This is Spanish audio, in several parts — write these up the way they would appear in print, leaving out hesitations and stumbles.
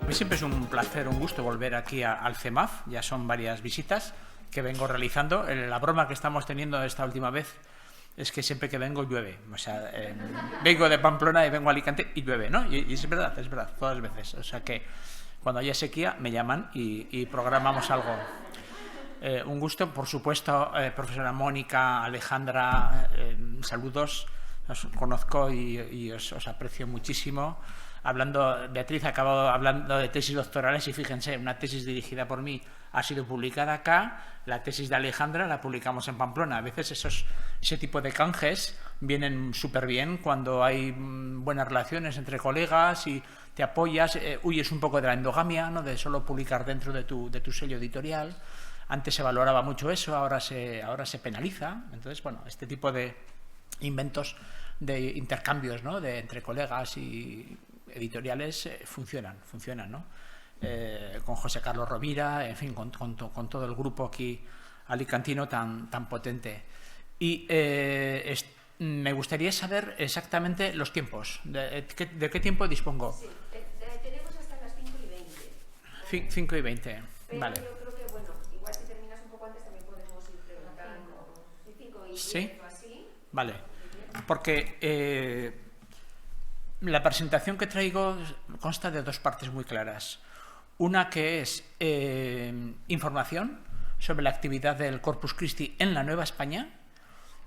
A mí siempre es un placer, un gusto volver aquí al CEMAF. Ya son varias visitas que vengo realizando. La broma que estamos teniendo esta última vez es que siempre que vengo llueve. O sea, vengo de Pamplona y vengo a Alicante y llueve, ¿no? Y es verdad, todas las veces. O sea que cuando haya sequía me llaman y programamos algo. Un gusto, por supuesto, profesora Mónica, Alejandra, saludos. Os conozco y os aprecio muchísimo. Beatriz ha acabado hablando de tesis doctorales y fíjense, una tesis dirigida por mí ha sido publicada acá, la tesis de Alejandra la publicamos en Pamplona. A veces ese tipo de canjes vienen súper bien cuando hay buenas relaciones entre colegas y te apoyas, huyes un poco de la endogamia, ¿no? De solo publicar dentro de tu sello editorial. Antes se valoraba mucho eso, ahora se penaliza. Entonces, bueno, este tipo de inventos, de intercambios, ¿no? Entre colegas y editoriales funcionan, ¿no? Con José Carlos Rovira, en fin, con todo el grupo aquí alicantino tan potente. Y me gustaría saber exactamente los tiempos. ¿De qué tiempo dispongo? Sí, tenemos hasta las 5:20. 5:20, vale. Yo creo que, bueno, igual si terminas un poco antes también podemos ir preguntando 5:10 ¿sí? O así. Vale, porque la presentación que traigo consta de dos partes muy claras. Una que es información sobre la actividad del Corpus Christi en la Nueva España,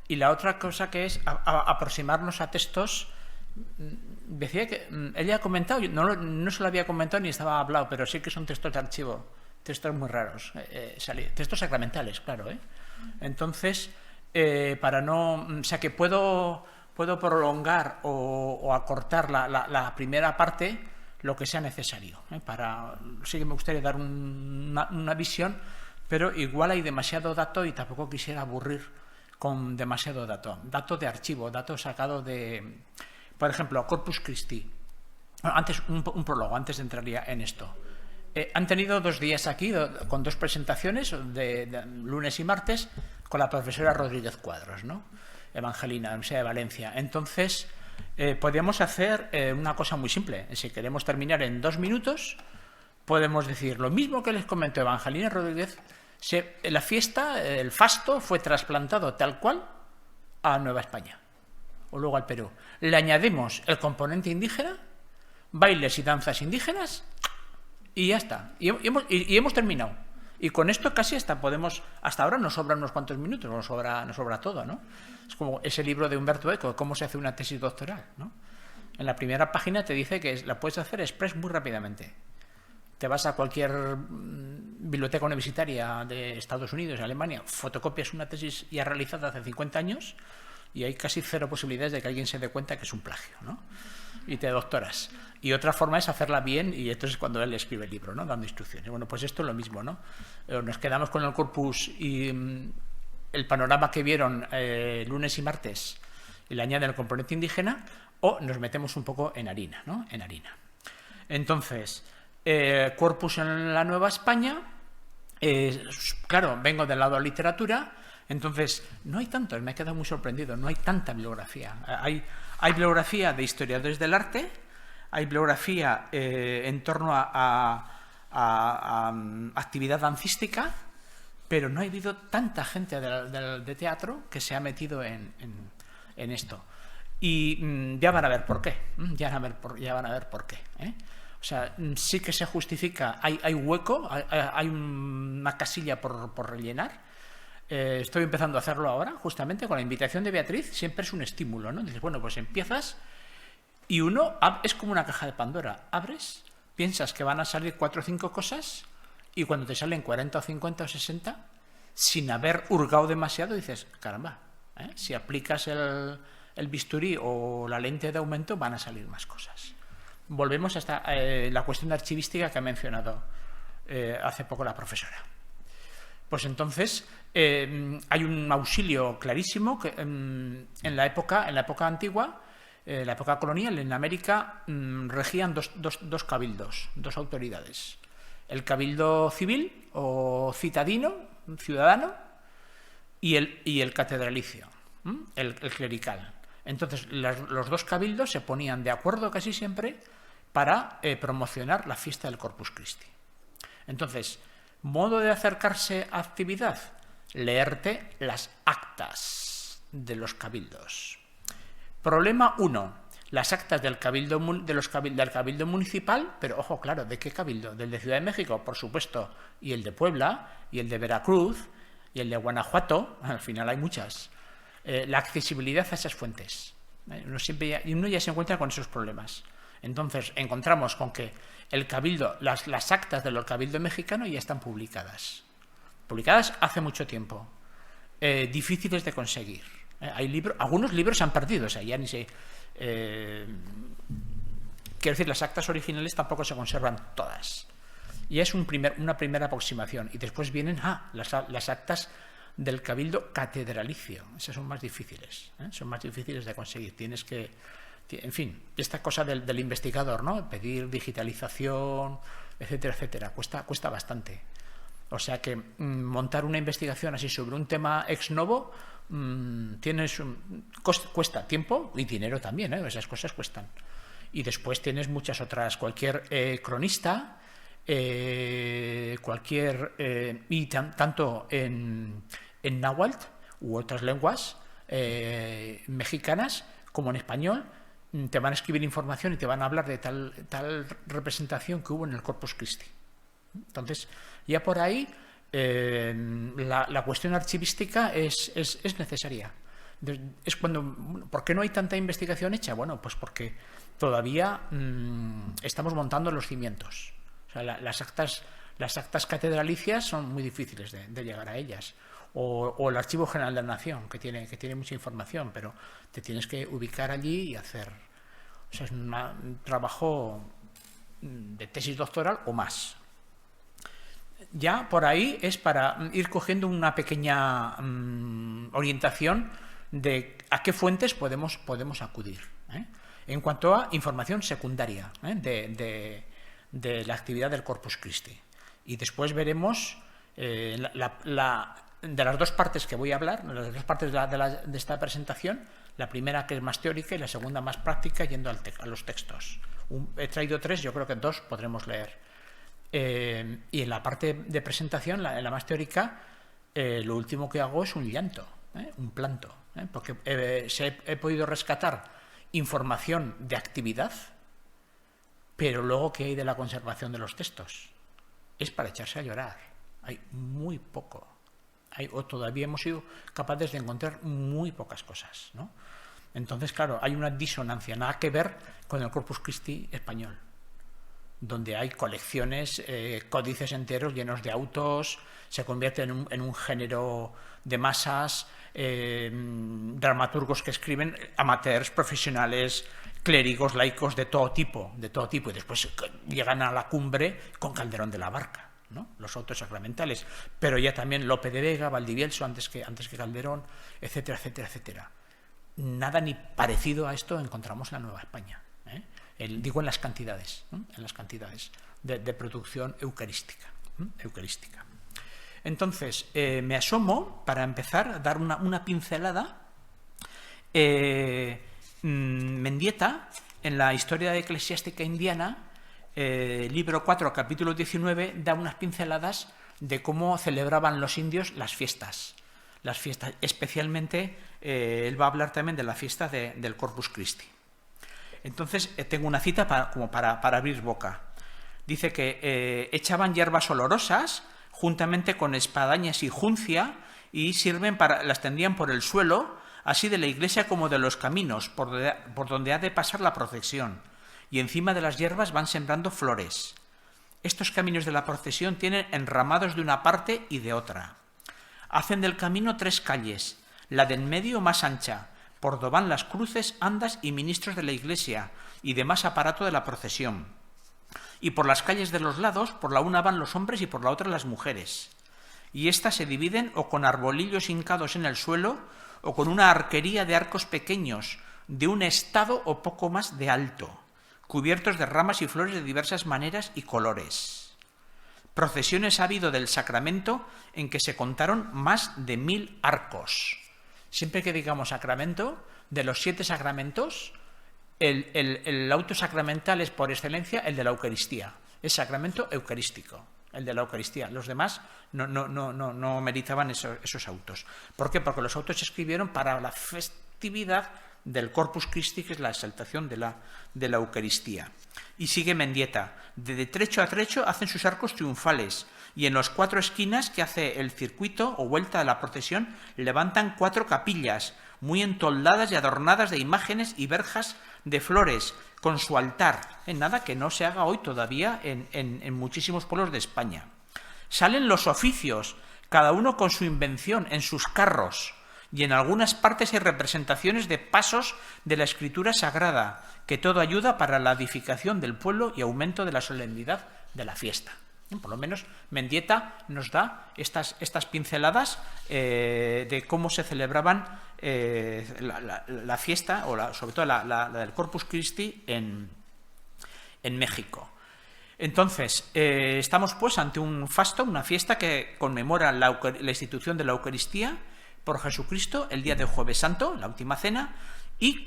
y la otra cosa que es aproximarnos a textos. Decía que ella ha comentado, no se lo había comentado ni estaba hablado, pero sí que son textos de archivo, textos muy raros, textos sacramentales, claro. Entonces, para no, o sea que puedo prolongar o acortar la primera parte lo que sea necesario. Sí que me gustaría dar una visión, pero igual hay demasiado dato y tampoco quisiera aburrir con demasiado dato. Dato de archivo, dato sacado de, por ejemplo, Corpus Christi. Antes, un prólogo, antes de entrar ya en esto. Han tenido 2 días aquí con 2 presentaciones, de lunes y martes, con la profesora Rodríguez Cuadros, ¿no? Evangelina, de la Universidad de Valencia. Entonces, podríamos hacer una cosa muy simple. Si queremos terminar en 2 minutos, podemos decir lo mismo que les comentó Evangelina Rodríguez. La fiesta, el fasto, fue trasplantado tal cual a Nueva España, o luego al Perú. Le añadimos el componente indígena, bailes y danzas indígenas, y ya está. Y hemos terminado. Y con esto casi hasta ahora nos sobran unos cuantos minutos, nos sobra todo, ¿no? Es como ese libro de Humberto Eco, cómo se hace una tesis doctoral, ¿no? En la primera página te dice que la puedes hacer express muy rápidamente. Te vas a cualquier biblioteca universitaria de Estados Unidos, Alemania, fotocopias una tesis ya realizada hace 50 años y hay casi 0 posibilidades de que alguien se dé cuenta que es un plagio, ¿no? Y te doctoras. Y otra forma es hacerla bien, y entonces cuando él escribe el libro, ¿no? Dando instrucciones. Bueno, pues esto es lo mismo, ¿no? Nos quedamos con el corpus y el panorama que vieron lunes y martes y le añaden el componente indígena, o nos metemos un poco en harina, ¿no? En harina. Entonces, corpus en la Nueva España, claro, vengo del lado de la literatura, entonces no hay tanto, me he quedado muy sorprendido, no hay tanta bibliografía. Hay bibliografía de historiadores del arte, hay bibliografía en torno a actividad dancística, pero no ha habido tanta gente de teatro que se ha metido en esto. Y ya van a ver por qué. Ya van a ver por qué. O sea, sí que se justifica, hay hueco, hay una casilla por rellenar. Estoy empezando a hacerlo ahora, justamente con la invitación de Beatriz. Siempre es un estímulo, ¿no? Dices, bueno, pues empiezas y es como una caja de Pandora. Abres, piensas que van a salir 4 o 5 cosas y cuando te salen 40 o 50 o 60, sin haber hurgado demasiado, dices, caramba, si aplicas el bisturí o la lente de aumento van a salir más cosas. Volvemos hasta la cuestión archivística que ha mencionado hace poco la profesora. Pues entonces hay un auxilio clarísimo que en la época antigua, la época colonial, en América regían dos cabildos, 2 autoridades. El cabildo civil o citadino, ciudadano, y el catedralicio, el clerical. Entonces los 2 cabildos se ponían de acuerdo casi siempre para promocionar la fiesta del Corpus Christi. Entonces, modo de acercarse a actividad, leerte las actas de los cabildos. Problema 1. Las actas del cabildo municipal, pero ojo, claro, ¿de qué cabildo? Del de Ciudad de México, por supuesto, y el de Puebla, y el de Veracruz, y el de Guanajuato, al final hay muchas. La accesibilidad a esas fuentes. Uno ya se encuentra con esos problemas. Entonces, encontramos con que el cabildo, las actas del cabildo mexicano ya están publicadas. Publicadas hace mucho tiempo. Difíciles de conseguir. Algunos libros se han perdido, o sea, ya ni se... quiero decir, las actas originales tampoco se conservan todas. Y es una primera aproximación. Y después vienen las actas del cabildo catedralicio. Esas son más difíciles. Son más difíciles de conseguir. Tienes que... En fin, esta cosa del investigador, ¿no? Pedir digitalización, etcétera, etcétera. Cuesta bastante. O sea que montar una investigación así sobre un tema ex novo cuesta tiempo y dinero también, esas cosas cuestan. Y después tienes muchas otras, cualquier cronista, tanto en náhuatl u otras lenguas mexicanas como en español, te van a escribir información y te van a hablar de tal representación que hubo en el Corpus Christi. Entonces, ya por ahí la cuestión archivística es necesaria. ¿Por qué no hay tanta investigación hecha? Bueno, pues porque todavía estamos montando los cimientos. O sea, las actas catedralicias son muy difíciles de llegar a ellas. O el Archivo General de la Nación, que tiene mucha información, pero te tienes que ubicar allí y hacer... O sea, es un trabajo de tesis doctoral o más. Ya por ahí es para ir cogiendo una pequeña orientación de a qué fuentes podemos acudir. En cuanto a información secundaria de la actividad del Corpus Christi. Y después veremos de las dos partes que voy a hablar, las dos partes de esta presentación, la primera que es más teórica y la segunda más práctica, yendo a los textos. He traído 3, yo creo que 2 podremos leer. Y en la parte de presentación, en la más teórica, lo último que hago es un llanto, un planto, porque he podido rescatar información de actividad, pero luego, ¿qué hay de la conservación de los textos? Es para echarse a llorar. Hay muy poco. O todavía hemos sido capaces de encontrar muy pocas cosas, ¿no? Entonces, claro, hay una disonancia, nada que ver con el Corpus Christi español, donde hay colecciones, códices enteros llenos de autos, se convierte en un género de masas, dramaturgos que escriben, amateurs, profesionales, clérigos, laicos, de todo tipo, y después llegan a la cumbre con Calderón de la Barca, ¿no? Los autos sacramentales, pero ya también Lope de Vega, Valdivielso, antes que Calderón, etcétera, etcétera, etcétera. Nada ni parecido a esto encontramos en la Nueva España. Digo en las cantidades, de producción eucarística. Entonces, me asomo, para empezar, a dar una pincelada. Mendieta, en la Historia eclesiástica indiana, libro 4, capítulo 19, da unas pinceladas de cómo celebraban los indios las fiestas, especialmente él va a hablar también de la fiesta del Corpus Christi. Entonces tengo una cita para abrir boca. Dice que echaban hierbas olorosas juntamente con espadañas y juncia y las tendían por el suelo, así de la iglesia como de los caminos por donde ha de pasar la procesión, y encima de las hierbas van sembrando flores. Estos caminos de la procesión tienen enramados de una parte y de otra. Hacen del camino 3 calles, la de en medio más ancha, por donde van las cruces, andas y ministros de la iglesia y demás aparato de la procesión. Y por las calles de los lados, por la una van los hombres y por la otra las mujeres. Y éstas se dividen o con arbolillos hincados en el suelo o con una arquería de arcos pequeños, de un estado o poco más de alto, cubiertos de ramas y flores de diversas maneras y colores. Procesiones ha habido del sacramento en que se contaron más de 1000 arcos. Siempre que digamos sacramento, de los 7 sacramentos, el auto sacramental es por excelencia el de la Eucaristía, es sacramento eucarístico, el de la Eucaristía. Los demás no meritaban esos autos. ¿Por qué? Porque los autos se escribieron para la festividad del Corpus Christi, que es la exaltación de la Eucaristía. Y sigue Mendieta. De trecho a trecho hacen sus arcos triunfales y en las 4 esquinas que hace el circuito o vuelta de la procesión levantan 4 capillas muy entoldadas y adornadas de imágenes y verjas de flores con su altar. Nada que no se haga hoy todavía en muchísimos pueblos de España. Salen los oficios, cada uno con su invención, en sus carros. Y en algunas partes hay representaciones de pasos de la Escritura Sagrada, que todo ayuda para la edificación del pueblo y aumento de la solemnidad de la fiesta. Por lo menos Mendieta nos da estas pinceladas de cómo se celebraban la fiesta, o sobre todo la del Corpus Christi en México. Entonces, estamos pues ante un fasto, una fiesta que conmemora la institución de la Eucaristía por Jesucristo el día de Jueves Santo, la última cena,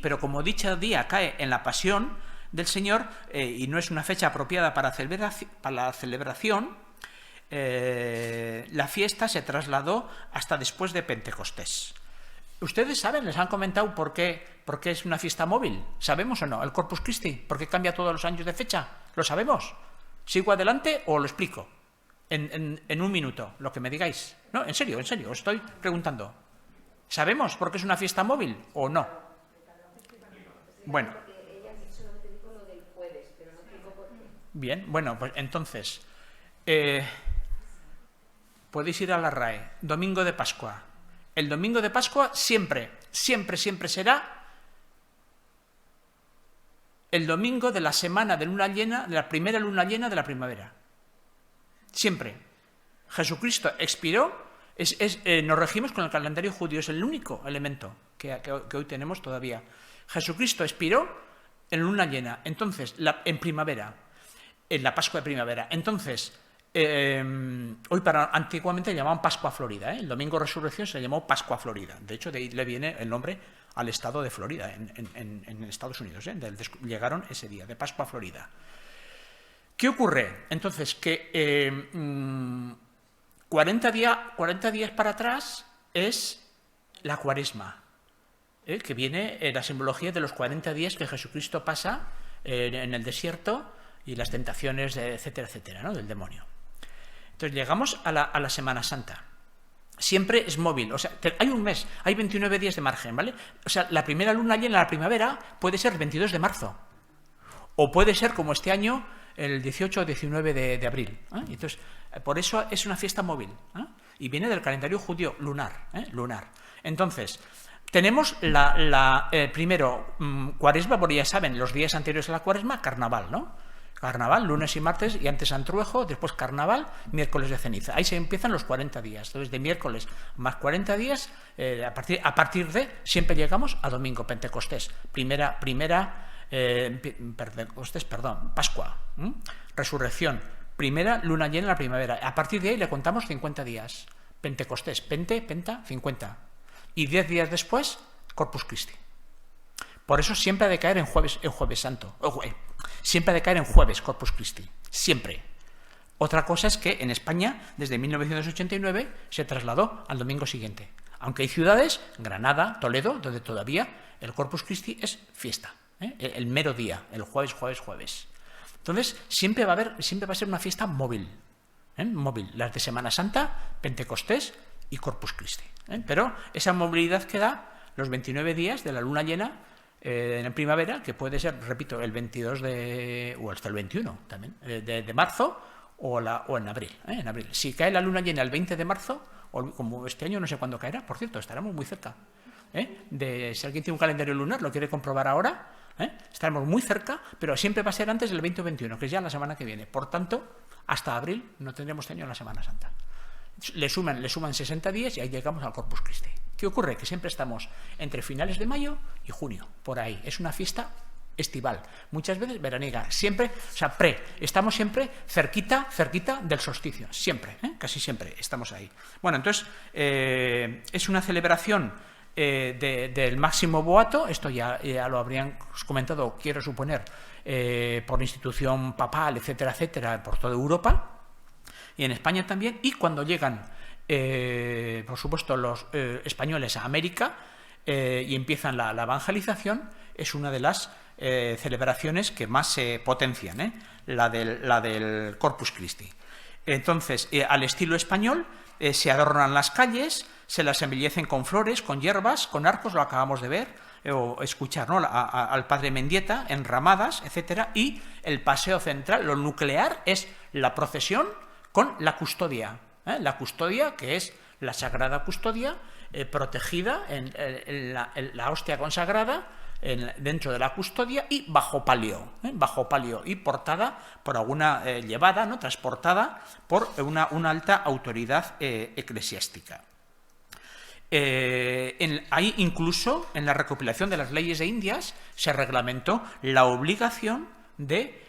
pero como dicho día cae en la pasión del Señor y no es una fecha apropiada para la celebración, la fiesta se trasladó hasta después de Pentecostés. ¿Ustedes saben, les han comentado por qué es una fiesta móvil? ¿Sabemos o no? El Corpus Christi, ¿por qué cambia todos los años de fecha? ¿Lo sabemos? ¿Sigo adelante o lo explico? En un minuto, lo que me digáis. No, en serio, os estoy preguntando. ¿Sabemos por qué es una fiesta móvil o no? Bueno. Bien, bueno, pues entonces, podéis ir a la RAE. Domingo de Pascua. El domingo de Pascua siempre será el domingo de la semana de luna llena, de la primera luna llena de la primavera. Siempre. Jesucristo expiró. Nos regimos con el calendario judío, es el único elemento que hoy tenemos todavía. Jesucristo expiró en luna llena, entonces, en primavera, en la Pascua de primavera. Entonces, antiguamente le llamaban Pascua Florida, el domingo de Resurrección se llamó Pascua Florida. De hecho, de ahí le viene el nombre al estado de Florida, en Estados Unidos. Llegaron ese día, de Pascua Florida. ¿Qué ocurre? Entonces, que 40 días para atrás es la Cuaresma, que viene la simbología de los 40 días que Jesucristo pasa en el desierto y las tentaciones, etcétera, etcétera, ¿no? Del demonio. Entonces llegamos a la Semana Santa. Siempre es móvil, o sea, hay un mes, hay 29 días de margen, ¿vale? O sea, la primera luna llena, la primavera, puede ser el 22 de marzo, o puede ser, como este año, el 18 o 19 de abril. Entonces, por eso es una fiesta móvil. Y viene del calendario judío lunar. Entonces, tenemos primero Cuaresma, porque ya saben, los días anteriores a la Cuaresma, Carnaval, ¿no? Carnaval, lunes y martes, y antes Antruejo, después Carnaval, miércoles de ceniza. Ahí se empiezan los 40 días. Entonces, de miércoles más 40 días, a partir de, siempre llegamos a domingo, Pentecostés. Pascua, Resurrección, primera luna llena en la primavera. A partir de ahí le contamos 50 días. Pentecostés, penta, 50. Y 10 días después, Corpus Christi. Por eso siempre ha de caer en Jueves Santo. Siempre ha de caer en jueves, Corpus Christi. Siempre. Otra cosa es que en España, desde 1989, se trasladó al domingo siguiente. Aunque hay ciudades, Granada, Toledo, donde todavía el Corpus Christi es fiesta. El mero día, el jueves. Entonces, siempre va a ser una fiesta móvil. Móvil. Las de Semana Santa, Pentecostés y Corpus Christi. Pero esa movilidad que da los 29 días de la luna llena en primavera, que puede ser, repito, el 22 o hasta el 21 también, de marzo o en abril. En abril. Si cae la luna llena el 20 de marzo, o como este año no sé cuándo caerá, por cierto, estaremos muy cerca. Si alguien tiene un calendario lunar, lo quiere comprobar ahora, estaremos muy cerca, pero siempre va a ser antes del 20 o 21, que es ya la semana que viene. Por tanto, hasta abril no tendremos este año la Semana Santa. Le suman 60 días y ahí llegamos al Corpus Christi. ¿Qué ocurre? Que siempre estamos entre finales de mayo y junio, por ahí. Es una fiesta estival, muchas veces veraniega, siempre, estamos siempre cerquita del solsticio, siempre, casi siempre estamos ahí. Bueno, entonces, es una celebración del máximo boato, esto ya lo habrían comentado, quiero suponer, por institución papal, etcétera, etcétera, por toda Europa y en España también, y cuando llegan, por supuesto, los españoles a América y empiezan la evangelización, es una de las celebraciones que más se potencian, la del Corpus Christi. Entonces, al estilo español, se adornan las calles, se las embellecen con flores, con hierbas, con arcos, lo acabamos de ver, o escuchar, ¿no?, al padre Mendieta, enramadas, etcétera, y el paseo central, lo nuclear, es la procesión con la custodia. La custodia, que es la Sagrada Custodia, protegida en la hostia consagrada, dentro de la custodia y bajo palio, y portada por alguna, llevada, ¿no?, transportada por una alta autoridad eclesiástica. Ahí incluso en la recopilación de las leyes de Indias se reglamentó la obligación de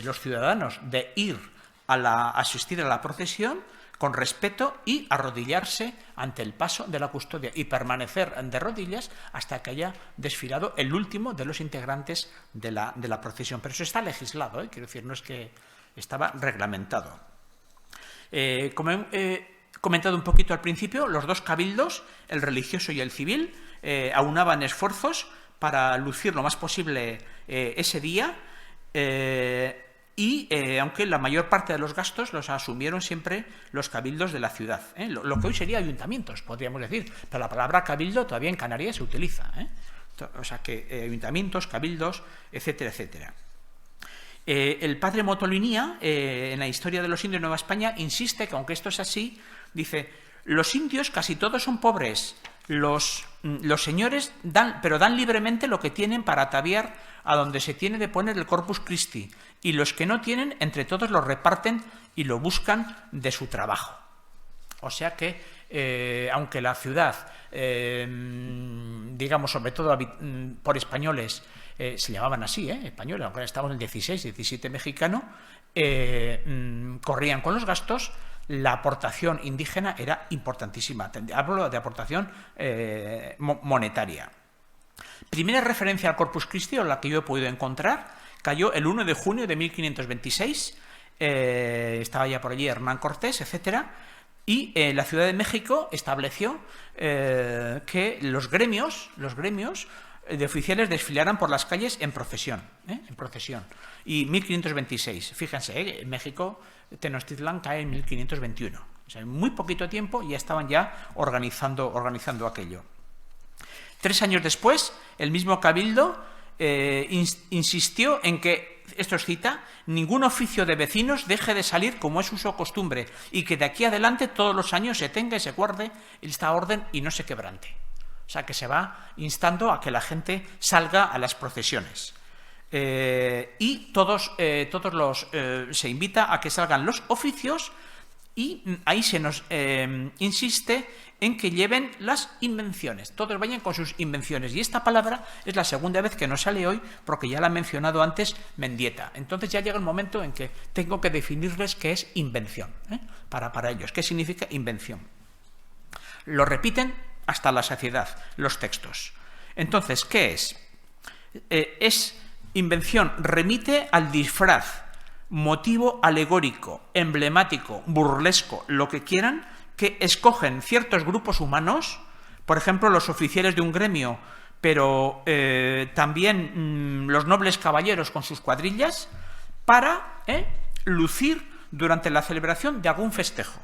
los ciudadanos de ir asistir a la procesión con respeto y arrodillarse ante el paso de la custodia y permanecer de rodillas hasta que haya desfilado el último de los integrantes de la procesión. Pero eso está legislado, quiero decir, no es que estaba reglamentado. Como he comentado un poquito al principio, los dos cabildos, el religioso y el civil, aunaban esfuerzos para lucir lo más posible ese día, y aunque la mayor parte de los gastos los asumieron siempre los cabildos de la ciudad, lo que hoy sería ayuntamientos, podríamos decir, pero la palabra cabildo todavía en Canarias se utiliza, o sea que ayuntamientos, cabildos, etcétera, etcétera. El padre Motolinía, en la historia de los indios de Nueva España, insiste que aunque esto es así, dice, los indios casi todos son pobres, los señores pero dan libremente lo que tienen para ataviar a donde se tiene de poner el Corpus Christi, y los que no tienen, entre todos lo reparten y lo buscan de su trabajo. O sea que, aunque la ciudad, digamos, sobre todo por españoles, se llamaban así, españoles, aunque estamos en el 16, 17 mexicano, corrían con los gastos, la aportación indígena era importantísima. Hablo de aportación monetaria. Primera referencia al Corpus Christi, o la que yo he podido encontrar, cayó el 1 de junio de 1526, estaba ya por allí Hernán Cortés, etcétera, y la Ciudad de México estableció que los gremios de oficiales desfilaran por las calles en procesión. Y 1526, fíjense, en México Tenochtitlán cae en 1521. O sea, en muy poquito tiempo ya estaban organizando aquello. 3 años después, el mismo cabildo insistió en que, esto es cita, ningún oficio de vecinos deje de salir como es uso o costumbre, y que de aquí adelante todos los años se tenga y se guarde esta orden y no se quebrante. O sea, que se va instando a que la gente salga a las procesiones. Y se invita a que salgan los oficios, y ahí se nos insiste en que lleven las invenciones, todos vayan con sus invenciones, y esta palabra es la segunda vez que nos sale hoy, porque ya la ha mencionado antes Mendieta. Entonces ya llega el momento en que tengo que definirles qué es invención, para ellos, qué significa invención. Lo repiten hasta la saciedad los textos. Entonces, ¿qué es? Invención, remite al disfraz, motivo alegórico, emblemático, burlesco, lo que quieran, que escogen ciertos grupos humanos, por ejemplo, los oficiales de un gremio, pero también los nobles caballeros con sus cuadrillas, para lucir durante la celebración de algún festejo.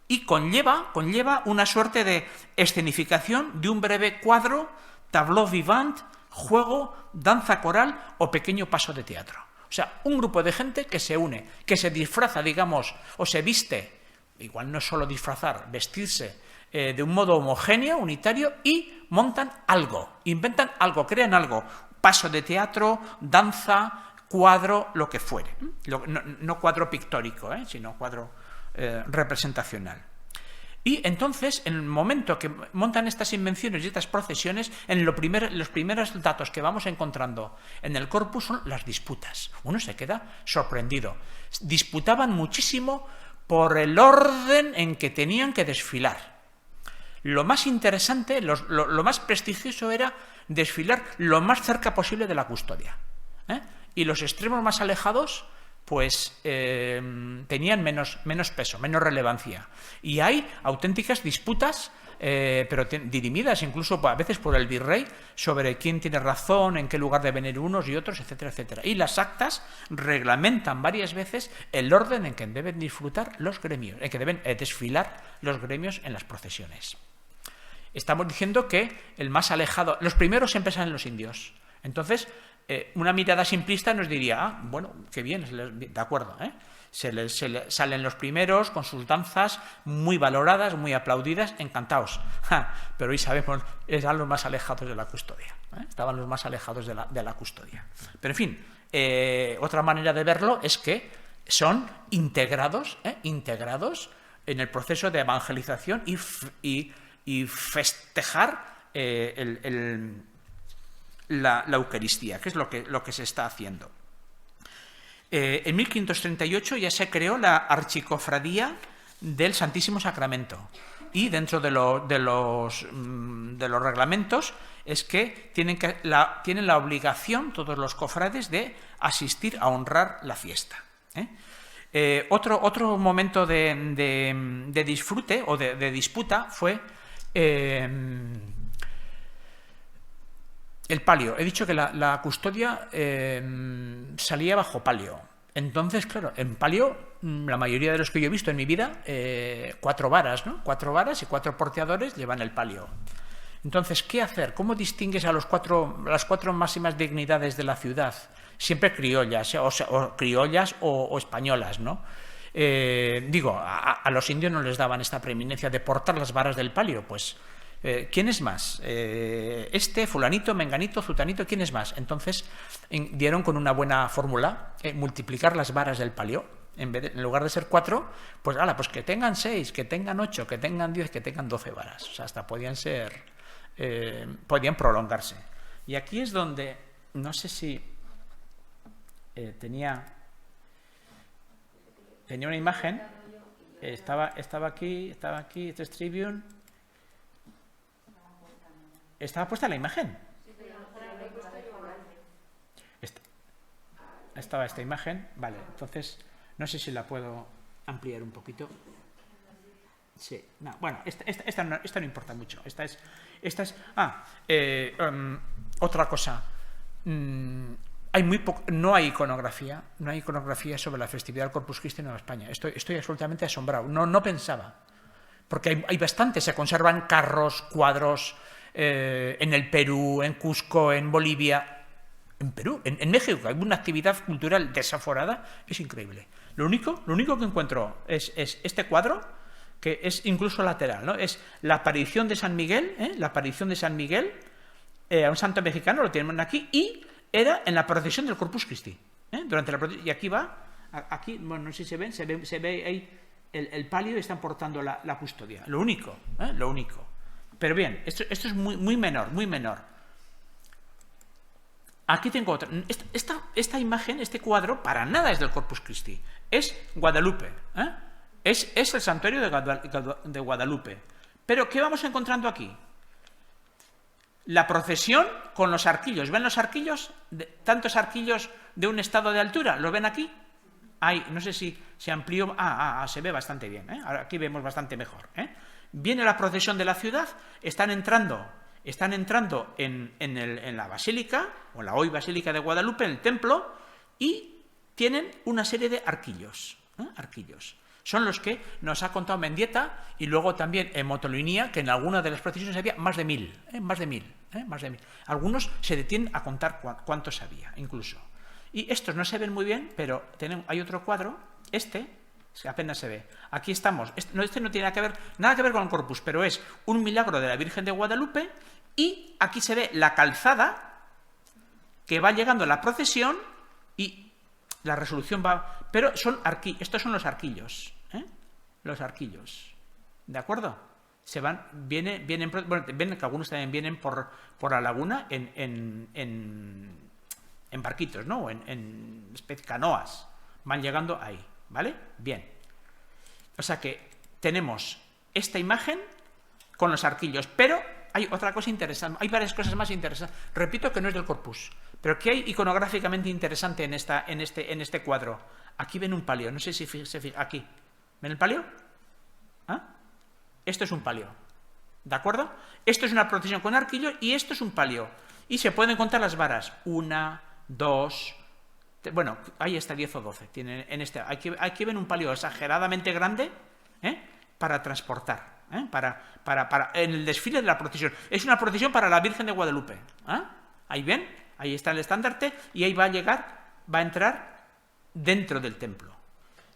Y conlleva una suerte de escenificación de un breve cuadro, tableau vivant, juego, danza coral o pequeño paso de teatro. O sea, un grupo de gente que se une, que se disfraza, digamos, o se viste, igual no es solo disfrazar, vestirse de un modo homogéneo, unitario, y montan algo, inventan algo, crean algo, paso de teatro, danza, cuadro, lo que fuere. No cuadro pictórico, sino cuadro representacional. Y entonces, en el momento que montan estas invenciones y estas procesiones, los primeros datos que vamos encontrando en el corpus son las disputas. Uno se queda sorprendido. Disputaban muchísimo por el orden en que tenían que desfilar. lo más interesante, lo más prestigioso era desfilar lo más cerca posible de la custodia. Y los extremos más alejados pues tenían menos peso, menos relevancia. Y hay auténticas disputas, pero dirimidas incluso a veces por el virrey, sobre quién tiene razón, en qué lugar deben ir unos y otros, etcétera, etcétera. Y las actas reglamentan varias veces el orden en que deben disfrutar los gremios, en que deben desfilar los gremios en las procesiones. Estamos diciendo que el más alejado, los primeros siempre salen los indios. Entonces, una mirada simplista nos diría, bueno, qué bien, de acuerdo, salen los primeros con sus danzas muy valoradas, muy aplaudidas, encantados. Pero hoy sabemos, eran los más alejados de la custodia. Estaban los más alejados de la custodia. Pero en fin, otra manera de verlo es que son integrados en el proceso de evangelización y festejar la Eucaristía, que es lo que se está haciendo. En 1538 ya se creó la Archicofradía del Santísimo Sacramento, y dentro de los reglamentos es que tienen la obligación todos los cofrades de asistir a honrar la fiesta. Otro momento de disfrute o de disputa fue el palio. He dicho que la custodia salía bajo palio. Entonces, claro, en palio, la mayoría de los que yo he visto en mi vida, 4 varas, ¿no? 4 varas y 4 porteadores llevan el palio. Entonces, ¿qué hacer? ¿Cómo distingues a las 4 máximas dignidades de la ciudad? Siempre criollas, criollas o españolas, ¿no? A los indios no les daban esta preeminencia de portar las varas del palio, pues ¿quién es más? Fulanito, menganito, zutanito, ¿quién es más? Entonces dieron con una buena fórmula, multiplicar las varas del palio. En lugar de ser 4, pues que tengan 6, que tengan 8, que tengan 10, que tengan 12 varas. O sea, hasta podían prolongarse. Y aquí es donde, no sé si tenía una imagen, estaba aquí, este es Tribune. ¿Estaba puesta la imagen? Estaba esta imagen, vale, entonces no sé si la puedo ampliar un poquito. Sí, no, bueno, esta no importa mucho. Otra cosa. No hay iconografía sobre la festividad del Corpus Christi en España. Estoy absolutamente asombrado. No pensaba, porque hay bastante. Se conservan carros, cuadros en el Perú, en Cusco, en Bolivia. En Perú, en México, hay una actividad cultural desaforada, es increíble. Lo único que encuentro es este cuadro, que es incluso lateral, ¿no? Es la aparición de San Miguel, a un santo mexicano, lo tienen aquí, y era en la procesión del Corpus Christi. Y aquí bueno, no sé si se ve ahí el palio, y están portando la custodia. Lo único. Pero bien, esto es muy menor, muy menor. Aquí tengo otra. Esta imagen, este cuadro, para nada es del Corpus Christi. Es Guadalupe. Es el santuario de Guadalupe. Pero, ¿qué vamos encontrando aquí? La procesión con los arquillos. ¿Ven los arquillos? Tantos arquillos de un estado de altura. ¿Lo ven aquí? Ahí, no sé si se amplió. Se ve bastante bien. Ahora aquí vemos bastante mejor. Viene la procesión de la ciudad. Están entrando en la basílica, o la hoy basílica de Guadalupe, en el templo, y tienen una serie de arquillos. Son los que nos ha contado Mendieta, y luego también en Motolinía, que en alguna de las procesiones había más de 1000. Más de 1000. Algunos se detienen a contar cuántos había, incluso. Y estos no se ven muy bien, pero hay otro cuadro, que apenas se ve. Aquí estamos. Este no tiene nada que ver con el Corpus, pero es un milagro de la Virgen de Guadalupe, y aquí se ve la calzada que va llegando a la procesión, y la resolución va... Pero estos son los arquillos. Los arquillos. ¿De acuerdo? Ven que algunos también vienen por la laguna en barquitos, ¿no? En canoas. Van llegando ahí. ¿Vale? Bien. O sea que tenemos esta imagen con los arquillos. Pero hay otra cosa interesante, hay varias cosas más interesantes. Repito que no es del Corpus, pero ¿qué hay iconográficamente interesante en este cuadro? Aquí ven un palio, no sé si se fija, aquí. ¿Ven el palio? ¿Ah? Esto es un palio, ¿de acuerdo? Esto es una procesión con arquillo y esto es un palio. Y se pueden contar las varas, 1, 2, bueno, ahí está 10 o 12. Tienen en aquí ven un palio exageradamente grande para transportar. En el desfile de la procesión. Es una procesión para la Virgen de Guadalupe. Ahí ven, ahí está el estandarte y ahí va a entrar dentro del templo.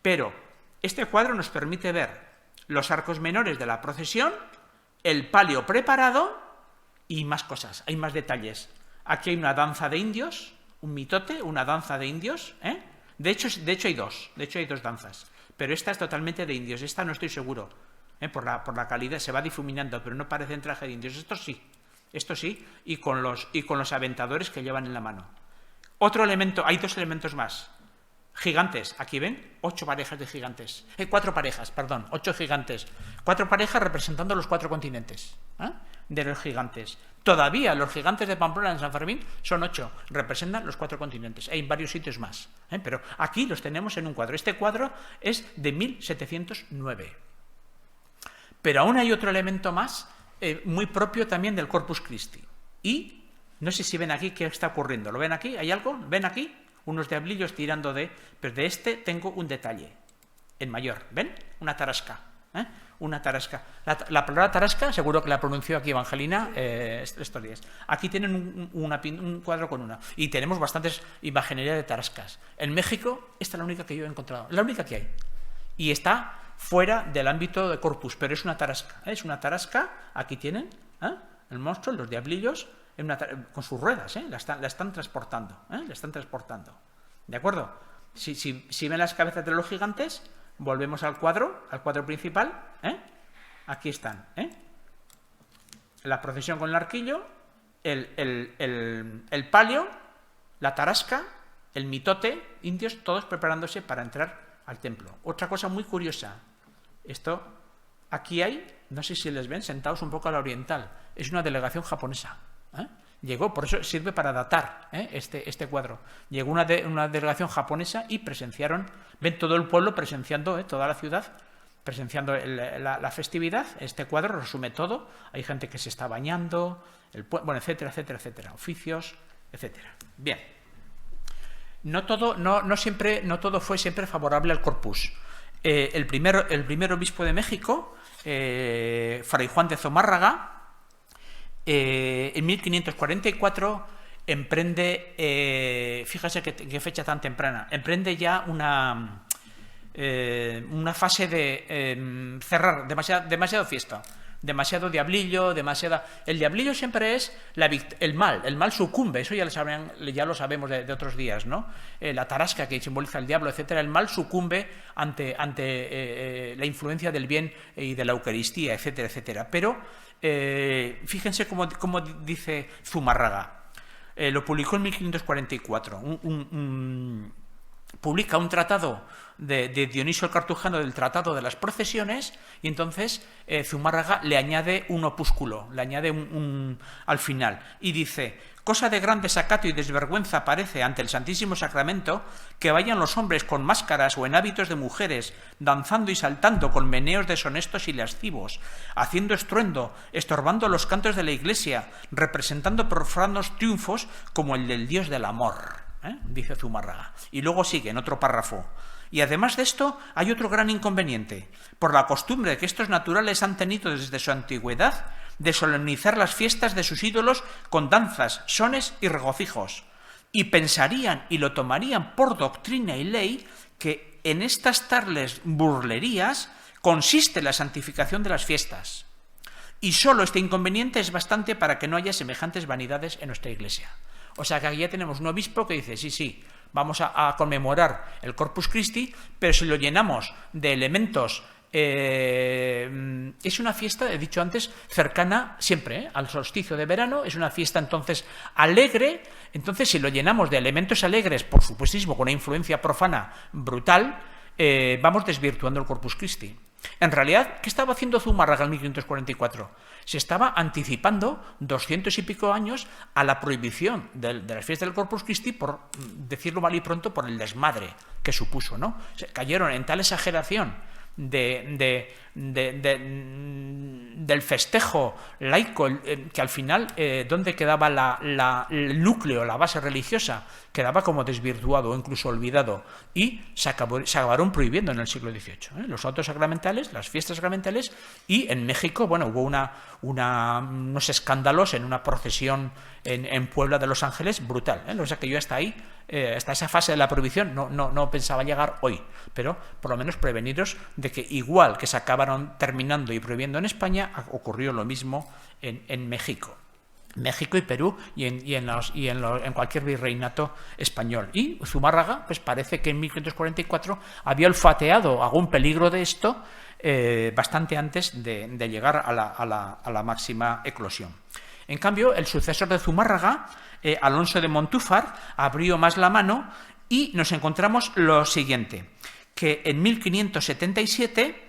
Pero este cuadro nos permite ver los arcos menores de la procesión, el palio preparado y más cosas, hay más detalles. Aquí hay una danza de indios, un mitote, una danza de indios. De hecho hay dos danzas, pero esta es totalmente de indios, esta no estoy seguro. Por la calidad se va difuminando, pero no parece un traje de indios. Esto sí, y con los aventadores que llevan en la mano. Otro elemento, hay 2 elementos más. Gigantes, aquí ven, 8 parejas de gigantes. 4 parejas, perdón, 8 gigantes. 4 parejas representando los 4 continentes de los gigantes. Todavía los gigantes de Pamplona en San Fermín son 8, representan los 4 continentes. Hay varios sitios más, pero aquí los tenemos en un cuadro. Este cuadro es de 1709. Pero aún hay otro elemento más, muy propio también del Corpus Christi. Y no sé si ven aquí qué está ocurriendo. ¿Lo ven aquí? ¿Hay algo? ¿Ven aquí? Unos diablillos tirando pero de este tengo un detalle, en mayor. ¿Ven? Una tarasca. Una tarasca. La palabra tarasca, seguro que la pronunció aquí Evangelina estos días. Aquí tienen un cuadro con una. Y tenemos bastantes imaginería de tarascas. En México, esta es la única que yo he encontrado. La única que hay. Y está fuera del ámbito de Corpus, pero es una tarasca. Es una tarasca, aquí tienen, el monstruo, los diablillos, con sus ruedas, la están transportando, ¿de acuerdo? Si ven las cabezas de los gigantes, volvemos al cuadro principal, aquí están, la procesión con el arquillo, el palio, la tarasca, el mitote, indios, todos preparándose para entrar al templo. Otra cosa muy curiosa, aquí hay, no sé si les ven, sentados un poco a la oriental, es una delegación japonesa. Llegó, por eso sirve para datar este cuadro. Llegó una delegación japonesa y presenciaron, ven todo el pueblo presenciando, toda la ciudad, presenciando la festividad. Este cuadro resume todo. Hay gente que se está bañando, bueno, etcétera, etcétera, etcétera, oficios, etcétera. Bien. No todo fue siempre favorable al Corpus. El primer obispo de México, Fray Juan de Zumárraga, en 1544 emprende, fíjese qué fecha tan temprana, emprende ya una fase de cerrar, demasiado fiesta, demasiado diablillo, el diablillo siempre es el mal sucumbe, eso ya lo sabemos de otros días, ¿no? La tarasca que simboliza el diablo, etcétera, el mal sucumbe ante la influencia del bien y de la Eucaristía, etcétera, etcétera. Pero fíjense cómo dice Zumárraga, lo publicó en 1544, publica un tratado de Dionisio el Cartujano, del Tratado de las Procesiones, y entonces Zumárraga le añade un opúsculo, le añade al final, y dice: cosa de gran desacato y desvergüenza parece ante el Santísimo Sacramento que vayan los hombres con máscaras o en hábitos de mujeres, danzando y saltando con meneos deshonestos y lascivos, haciendo estruendo, estorbando los cantos de la Iglesia, representando profanos triunfos como el del Dios del amor. Dice Zumárraga. Y luego sigue en otro párrafo: y además de esto hay otro gran inconveniente, por la costumbre que estos naturales han tenido desde su antigüedad de solemnizar las fiestas de sus ídolos con danzas, sones y regocijos, y pensarían y lo tomarían por doctrina y ley que en estas tales burlerías consiste la santificación de las fiestas, y solo este inconveniente es bastante para que no haya semejantes vanidades en nuestra Iglesia. O sea que aquí ya tenemos un obispo que dice: sí, vamos a conmemorar el Corpus Christi, pero si lo llenamos de elementos, es una fiesta, he dicho antes, cercana siempre al solsticio de verano, es una fiesta entonces alegre. Entonces, si lo llenamos de elementos alegres, por supuestísimo, con una influencia profana brutal, vamos desvirtuando el Corpus Christi. En realidad, ¿qué estaba haciendo Zumárraga en 1544? Se estaba anticipando 200 y pico años a la prohibición de las fiestas del Corpus Christi, por decirlo mal y pronto, por el desmadre que supuso, ¿no? Cayeron en tal exageración del festejo laico, que al final, ¿dónde quedaba el núcleo, la base religiosa? Quedaba como desvirtuado o incluso olvidado, y se acabaron prohibiendo en el siglo XVIII, los autos sacramentales, las fiestas sacramentales, y en México, bueno, hubo unos escándalos en una procesión en Puebla de Los Ángeles brutal, o sea que yo hasta ahí, hasta esa fase de la prohibición no pensaba llegar hoy, pero por lo menos preveniros de que igual que se acabaron terminando y prohibiendo en España, ocurrió lo mismo en México. México y Perú y en cualquier virreinato español. Y Zumárraga, pues parece que en 1544 había olfateado algún peligro de esto bastante antes de llegar a la máxima eclosión. En cambio, el sucesor de Zumárraga, Alonso de Montúfar, abrió más la mano y nos encontramos lo siguiente, que en 1577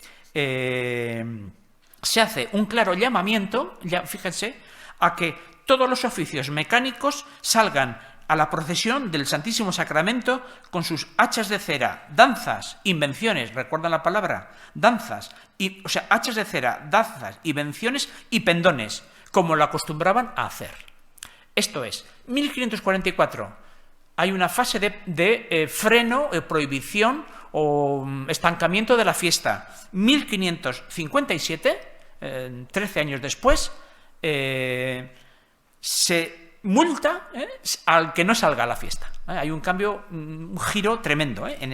se hace un claro llamamiento, ya fíjense, a que todos los oficios mecánicos salgan a la procesión del Santísimo Sacramento con sus hachas de cera, danzas, invenciones, recuerdan la palabra, danzas, o sea, hachas de cera, danzas, invenciones y pendones, como lo acostumbraban a hacer. Esto es, 1544, hay una fase de freno, prohibición o estancamiento de la fiesta. 1557, 13 años después, se multa al que no salga a la fiesta. Hay un cambio, un giro tremendo en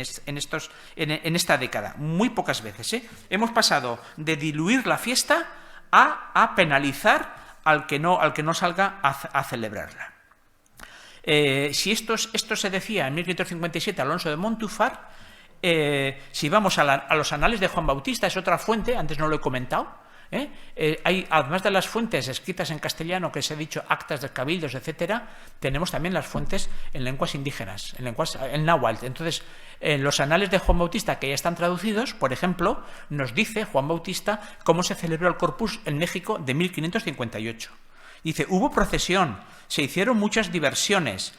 esta década, muy pocas veces. Hemos pasado de diluir la fiesta a penalizar al que no salga a celebrarla. Si esto se decía en 1557 Alonso de Montúfar, si vamos a los anales de Juan Bautista, es otra fuente, antes no lo he comentado. Hay, además de las fuentes escritas en castellano, que se ha dicho, actas de cabildos, etcétera, tenemos también las fuentes en lenguas indígenas, en náhuatl. Entonces, en los anales de Juan Bautista, que ya están traducidos, por ejemplo, nos dice Juan Bautista cómo se celebró el Corpus en México de 1558. Dice, hubo procesión, se hicieron muchas diversiones,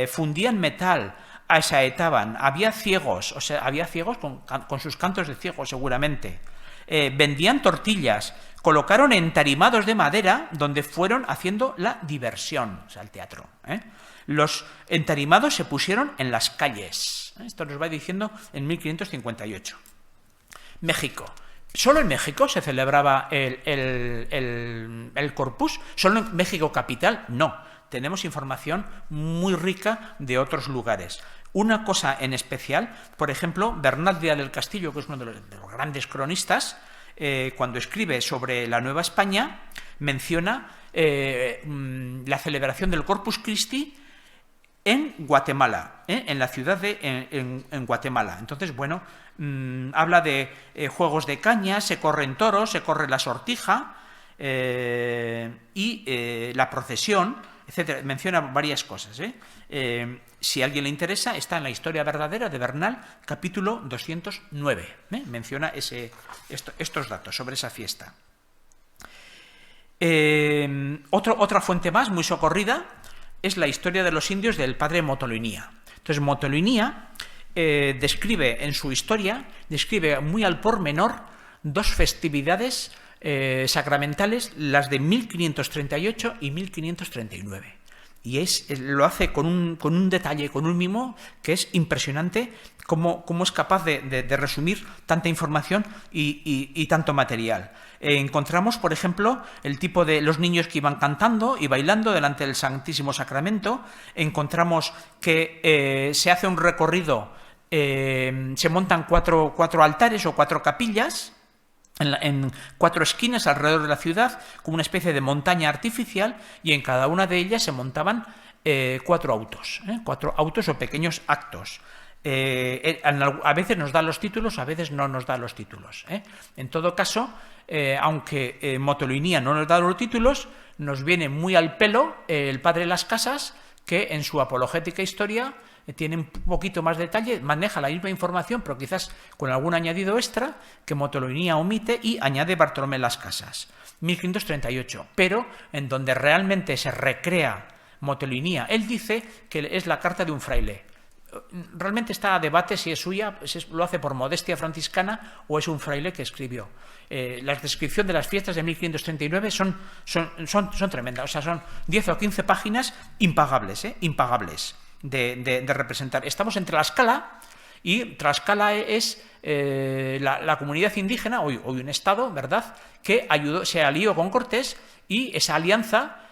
fundían metal, asaetaban, había ciegos, o sea, había ciegos con sus cantos de ciegos seguramente. Vendían tortillas, colocaron entarimados de madera donde fueron haciendo la diversión, o sea, el teatro. Los entarimados se pusieron en las calles. Esto nos va diciendo en 1558. México. ¿Solo en México se celebraba el Corpus? ¿Solo en México capital? No. Tenemos información muy rica de otros lugares. Una cosa en especial, por ejemplo, Bernal Díaz del Castillo, que es uno de los grandes cronistas, cuando escribe sobre la Nueva España, menciona la celebración del Corpus Christi en Guatemala, en la ciudad en Guatemala. Entonces, bueno, habla de juegos de caña, se corren toros, se corre la sortija y la procesión, etcétera. Menciona varias cosas. Si a alguien le interesa, está en la Historia verdadera de Bernal, capítulo 209. Menciona estos datos sobre esa fiesta. Otra fuente más, muy socorrida, es la Historia de los indios del padre Motolinia. Entonces, Motolinia describe en su historia, describe muy al pormenor dos festividades sacramentales, las de 1538 y 1539. Y lo hace con un detalle, con un mimo, que es impresionante cómo es capaz de resumir tanta información y tanto material. Encontramos, por ejemplo, el tipo de los niños que iban cantando y bailando delante del Santísimo Sacramento. Encontramos que se hace un recorrido, se montan cuatro altares o 4 capillas, en 4 esquinas alrededor de la ciudad, como una especie de montaña artificial, y en cada una de ellas se montaban 4 autos, 4 autos o pequeños actos. A veces nos da los títulos, a veces no nos da los títulos. En todo caso, aunque Motolinia no nos da los títulos, nos viene muy al pelo el padre Las Casas, que en su apologética historia tiene un poquito más de detalle, maneja la misma información, pero quizás con algún añadido extra que Motolinia omite y añade Bartolomé Las Casas, 1538, pero en donde realmente se recrea Motolinia. Él dice que es la carta de un fraile. Realmente está a debate si es suya, si lo hace por modestia franciscana o es un fraile que escribió. La descripción de las fiestas de 1539 son tremendas, o sea, son 10 o 15 páginas impagables, impagables de representar. Estamos en Tlaxcala y Tlaxcala es la comunidad indígena, hoy un estado, ¿verdad?, que se alió con Cortés, y esa alianza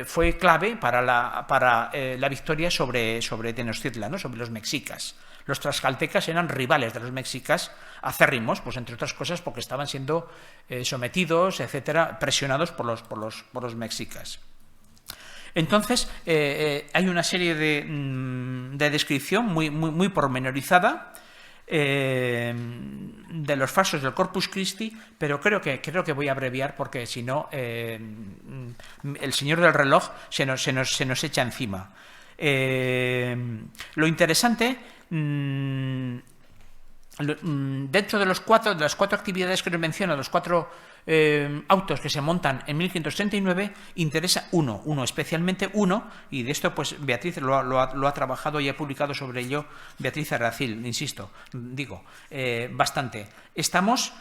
fue clave para la victoria sobre Tenochtitlan, ¿no?, sobre los mexicas. Los tlaxcaltecas eran rivales de los mexicas acérrimos, pues entre otras cosas porque estaban siendo sometidos, etcétera, presionados por los mexicas. Entonces, hay una serie de descripción muy pormenorizada de los falsos del Corpus Christi, pero creo que voy a abreviar porque si no el señor del reloj se nos echa encima. Lo interesante, dentro de las cuatro actividades que les menciono, los 4 autos que se montan en 1539, interesa uno, especialmente uno, y de esto pues Beatriz lo ha trabajado y ha publicado sobre ello Beatriz Arracil, insisto, bastante. Estamos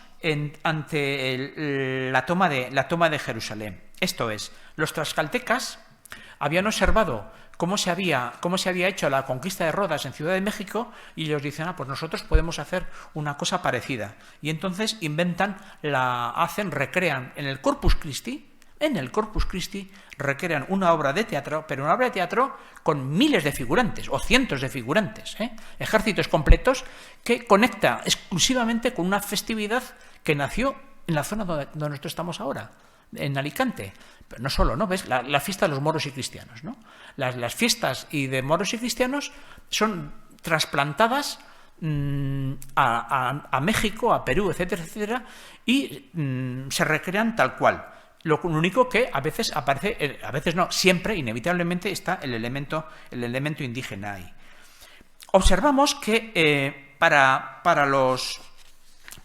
ante la toma de Jerusalén. Esto es, los tlaxcaltecas habían observado cómo se había hecho la conquista de Rodas en Ciudad de México, y ellos dicen, pues nosotros podemos hacer una cosa parecida. Y entonces recrean en el Corpus Christi, recrean una obra de teatro, pero una obra de teatro con miles de figurantes, o cientos de figurantes, ejércitos completos, que conecta exclusivamente con una festividad que nació en la zona donde nosotros estamos ahora, en Alicante. Pero no solo, ¿no? ¿Ves? La fiesta de los moros y cristianos, ¿no? Las fiestas de moros y cristianos son trasplantadas a México, a Perú, etcétera, etcétera, y se recrean tal cual. Lo único que a veces aparece, a veces no, siempre, inevitablemente, está el elemento indígena ahí. Observamos que para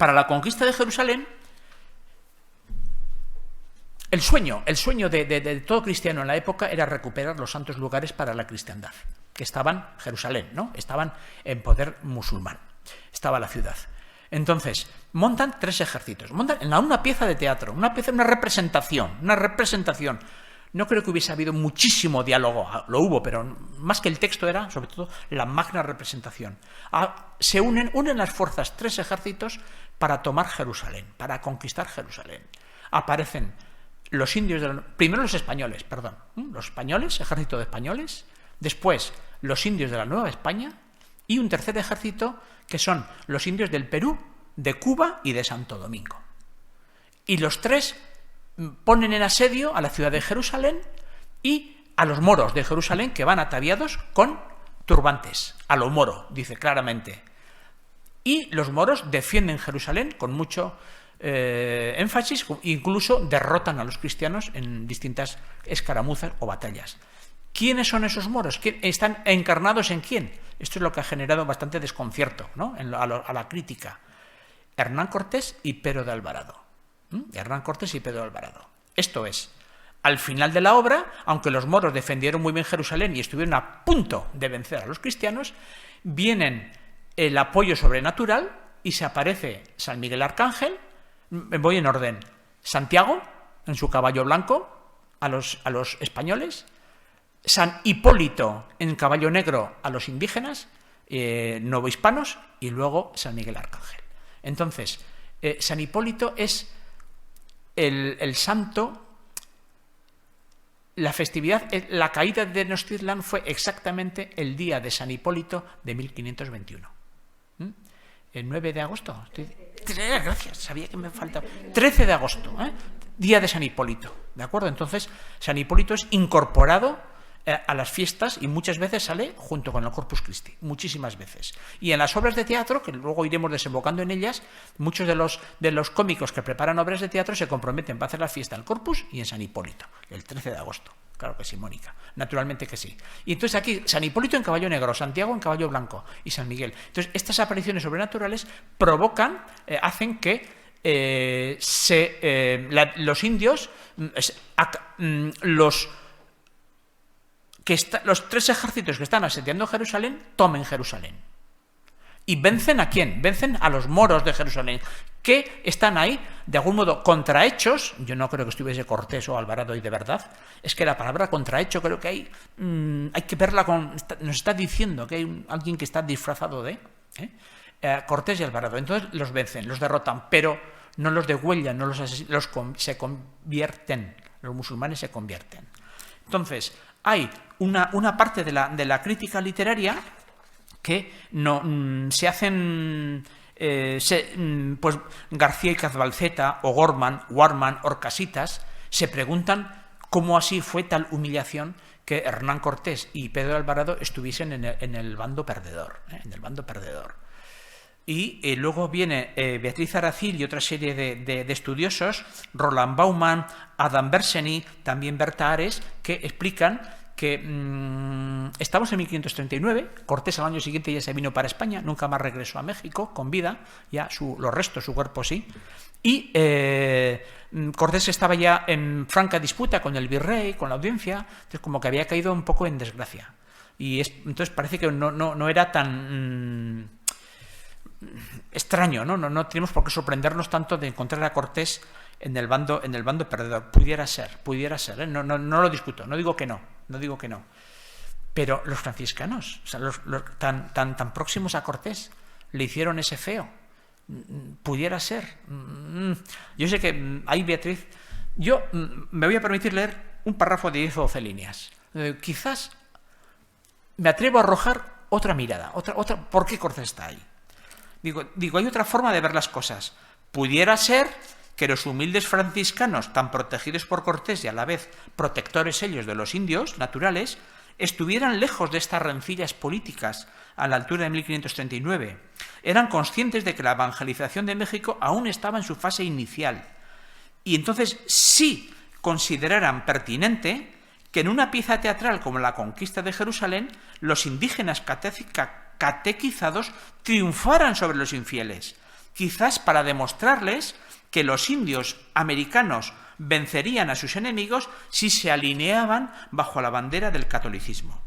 la conquista de Jerusalén, el sueño de todo cristiano en la época era recuperar los santos lugares para la cristiandad, que estaban en Jerusalén, ¿no? Estaban en poder musulmán, estaba la ciudad. Entonces, montan 3 ejércitos, montan en una pieza de teatro, una representación. No creo que hubiese habido muchísimo diálogo, lo hubo, pero más que el texto era, sobre todo, la magna representación. Se unen las fuerzas, 3 ejércitos, para tomar Jerusalén, para conquistar Jerusalén. Aparecen primero los españoles, ejército de españoles, después los indios de la Nueva España y un tercer ejército que son los indios del Perú, de Cuba y de Santo Domingo. Y los 3 ponen en asedio a la ciudad de Jerusalén y a los moros de Jerusalén, que van ataviados con turbantes, a lo moro, dice claramente. Y los moros defienden Jerusalén con mucho énfasis, incluso derrotan a los cristianos en distintas escaramuzas o batallas. ¿Quiénes son esos moros? ¿Están encarnados en quién? Esto es lo que ha generado bastante desconcierto, ¿no?, a la crítica. Hernán Cortés y Pero de Alvarado. Esto es, al final de la obra, aunque los moros defendieron muy bien Jerusalén y estuvieron a punto de vencer a los cristianos, vienen el apoyo sobrenatural y se aparece San Miguel Arcángel. Voy en orden. Santiago, en su caballo blanco, a los españoles. San Hipólito, en caballo negro, a los indígenas, novohispanos, y luego San Miguel Arcángel. Entonces, San Hipólito es el santo. La festividad, la caída de Tenochtitlan fue exactamente el día de San Hipólito de 1521. El 9 de agosto. Gracias, sabía que me faltaba. 13 de agosto, día de San Hipólito. ¿De acuerdo? Entonces, San Hipólito es incorporado a las fiestas y muchas veces sale junto con el Corpus Christi, muchísimas veces. Y en las obras de teatro, que luego iremos desembocando en ellas, muchos de los cómicos que preparan obras de teatro se comprometen para hacer la fiesta en Corpus y en San Hipólito, el 13 de agosto. Claro que sí, Mónica. Naturalmente que sí. Y entonces aquí, San Hipólito en caballo negro, Santiago en caballo blanco y San Miguel. Entonces, estas apariciones sobrenaturales provocan, hacen que los indios, los 3 ejércitos que están asediando Jerusalén, tomen Jerusalén. ¿Y vencen a quién? Vencen a los moros de Jerusalén, que están ahí, de algún modo, contrahechos. Yo no creo que estuviese Cortés o Alvarado ahí de verdad. Es que la palabra contrahecho creo que hay que verla nos está diciendo que hay alguien que está disfrazado de Cortés y Alvarado. Entonces los vencen, los derrotan, pero no los degüellan, no se convierten. Los musulmanes se convierten. Entonces, hay una parte de la crítica literaria que no se hacen pues García y Cazbalceta, O'Gorman, Warman, Orcasitas, se preguntan cómo así fue tal humillación que Hernán Cortés y Pedro Alvarado estuviesen en el bando perdedor, en el bando perdedor. Y luego viene Beatriz Aracil y otra serie de estudiosos, Roland Bauman, Adam Berseny, también Berta Ares, que explican que estamos en 1539, Cortés al año siguiente ya se vino para España, nunca más regresó a México con vida, ya los restos, su cuerpo sí, y Cortés estaba ya en franca disputa con el virrey, con la audiencia, entonces como que había caído un poco en desgracia. Y entonces parece que no era tan extraño, no tenemos por qué sorprendernos tanto de encontrar a Cortés en el bando perdedor. Pudiera ser, no lo discuto, no digo que no. Pero los franciscanos, o sea, tan próximos a Cortés, le hicieron ese feo. Pudiera ser. Yo sé que hay Beatriz. Yo me voy a permitir leer un párrafo de 10 o 12 líneas. Quizás me atrevo a arrojar otra mirada, otra. ¿Por qué Cortés está ahí? Digo, hay otra forma de ver las cosas. Pudiera ser que los humildes franciscanos, tan protegidos por Cortés y a la vez protectores ellos de los indios naturales, estuvieran lejos de estas rencillas políticas a la altura de 1539. Eran conscientes de que la evangelización de México aún estaba en su fase inicial. Y entonces sí consideraran pertinente que en una pieza teatral como la conquista de Jerusalén, los indígenas catequizados triunfaran sobre los infieles, quizás para demostrarles que los indios americanos vencerían a sus enemigos si se alineaban bajo la bandera del catolicismo.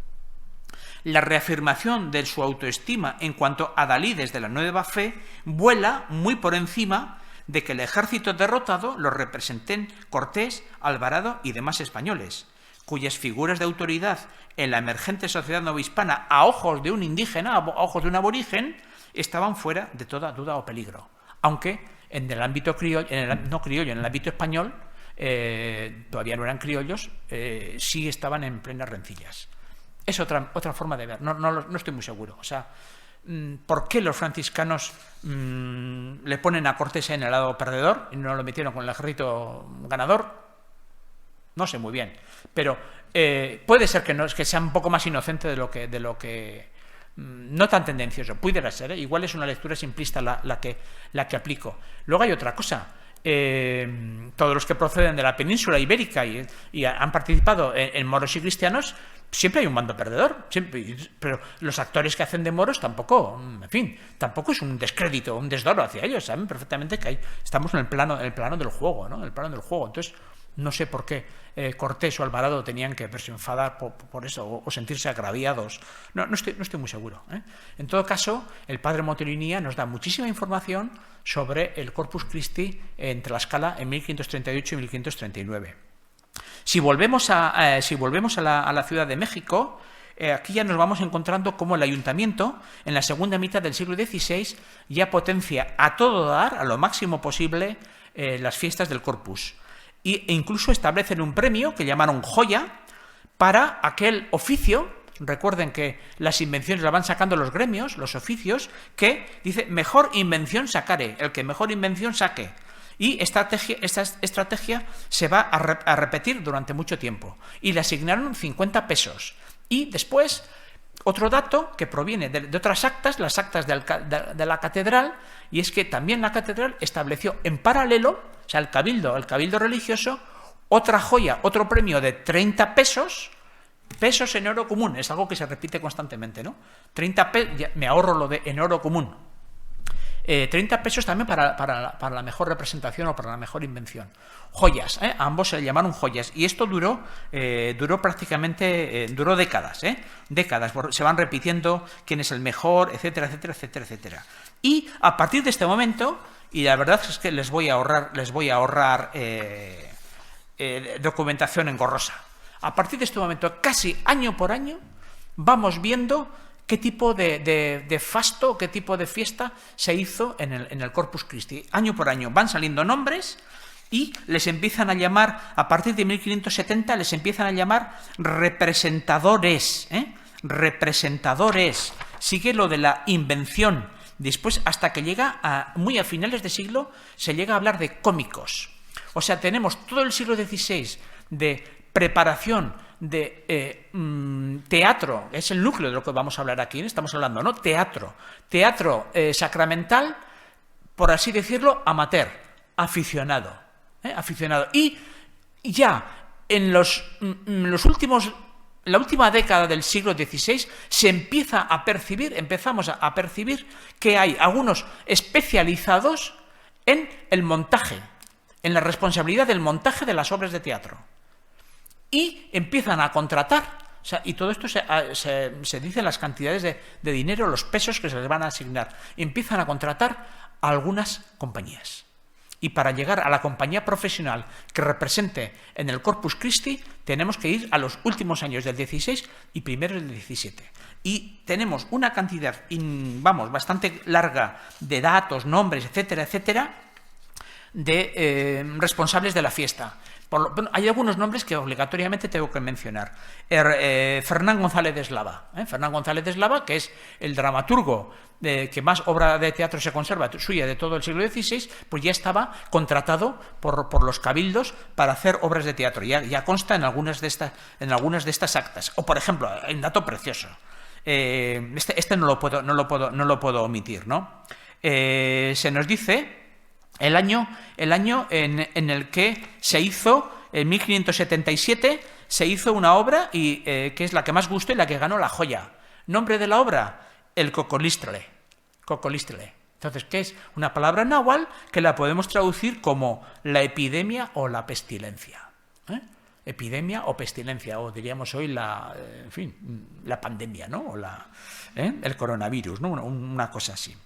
La reafirmación de su autoestima en cuanto a adalides de la nueva fe vuela muy por encima de que el ejército derrotado lo representen Cortés, Alvarado y demás españoles, cuyas figuras de autoridad en la emergente sociedad novohispana a ojos de un indígena, a ojos de un aborigen, estaban fuera de toda duda o peligro. Aunque en el ámbito criollo, en el ámbito español, todavía no eran criollos, sí estaban en plenas rencillas. Es otra forma de ver, no estoy muy seguro. O sea, ¿por qué los franciscanos le ponen a Cortés en el lado perdedor y no lo metieron con el ejército ganador? No sé muy bien, pero puede ser que sea un poco más inocente de lo que no tan tendencioso, pudiera ser, igual es una lectura simplista la que aplico. Luego hay otra cosa, todos los que proceden de la península ibérica y han participado en moros y cristianos, siempre hay un bando perdedor, siempre, pero los actores que hacen de moros tampoco, en fin, tampoco es un descrédito, un desdoro hacia ellos, saben perfectamente que estamos en el plano del juego, ¿no? En el plano del juego. Entonces, no sé por qué Cortés o Alvarado tenían que verse enfadar por eso o sentirse agraviados. No estoy muy seguro. En todo caso, el padre Motolinía nos da muchísima información sobre el Corpus Christi en Tlaxcala en 1538 y 1539. Si volvemos a la Ciudad de México, aquí ya nos vamos encontrando cómo el ayuntamiento, en la segunda mitad del siglo XVI, ya potencia a todo dar, a lo máximo posible, las fiestas del Corpus. E incluso establecen un premio que llamaron joya para aquel oficio. Recuerden que las invenciones las van sacando los gremios, los oficios, que dice mejor invención sacare, el que mejor invención saque. Y esta estrategia se va a repetir durante mucho tiempo. Y le asignaron 50 pesos. Y después, otro dato que proviene de otras actas, las actas de la catedral, y es que también la catedral estableció en paralelo, o sea, el cabildo religioso, otra joya, otro premio de 30 pesos en oro común. Es algo que se repite constantemente, ¿no? 30 pesos, me ahorro lo de en oro común. 30 pesos también para la mejor representación o para la mejor invención. Joyas, a ambos se le llamaron joyas. Y esto duró prácticamente, duró décadas, décadas. Se van repitiendo quién es el mejor, etcétera, etcétera, etcétera, etcétera. Y a partir de este momento, y la verdad es que les voy a ahorrar documentación engorrosa. A partir de este momento, casi año por año, vamos viendo qué tipo de fasto, qué tipo de fiesta se hizo en el Corpus Christi. Año por año van saliendo nombres y les empiezan a llamar, a partir de 1570, les empiezan a llamar representadores. Representadores. Sigue lo de la invención. Después, hasta que llega muy a finales de siglo, se llega a hablar de cómicos. O sea, tenemos todo el siglo XVI de preparación de teatro, es el núcleo de lo que vamos a hablar aquí, estamos hablando, ¿no? Teatro sacramental, por así decirlo, amateur, aficionado, aficionado. Y ya en los últimos, la última década del siglo XVI se empieza a percibir, empezamos a percibir que hay algunos especializados en el montaje, en la responsabilidad del montaje de las obras de teatro. Y empiezan a contratar, o sea, y todo esto se dicen las cantidades de dinero, los pesos que se les van a asignar. Empiezan a contratar a algunas compañías. Y para llegar a la compañía profesional que represente en el Corpus Christi, tenemos que ir a los últimos años del XVI y primeros del XVII. Y tenemos una cantidad, bastante larga de datos, nombres, etcétera, etcétera, de responsables de la fiesta. Hay algunos nombres que obligatoriamente tengo que mencionar. Fernán González de Eslava. Fernán González de Eslava, que es el dramaturgo que más obra de teatro se conserva suya de todo el siglo XVI, pues ya estaba contratado por los cabildos para hacer obras de teatro. Ya consta en algunas de estas actas. O, por ejemplo, hay un dato precioso. Este no lo puedo omitir, ¿no? Se nos dice el año en el que se hizo, en 1577, se hizo una obra que es la que más gustó y la que ganó la joya. Nombre de la obra, el Cocolístrele. Entonces, ¿qué es? Una palabra náhuatl que la podemos traducir como la epidemia o la pestilencia. Epidemia o pestilencia, o diríamos hoy la pandemia, ¿no? O el coronavirus, ¿no? Una cosa así.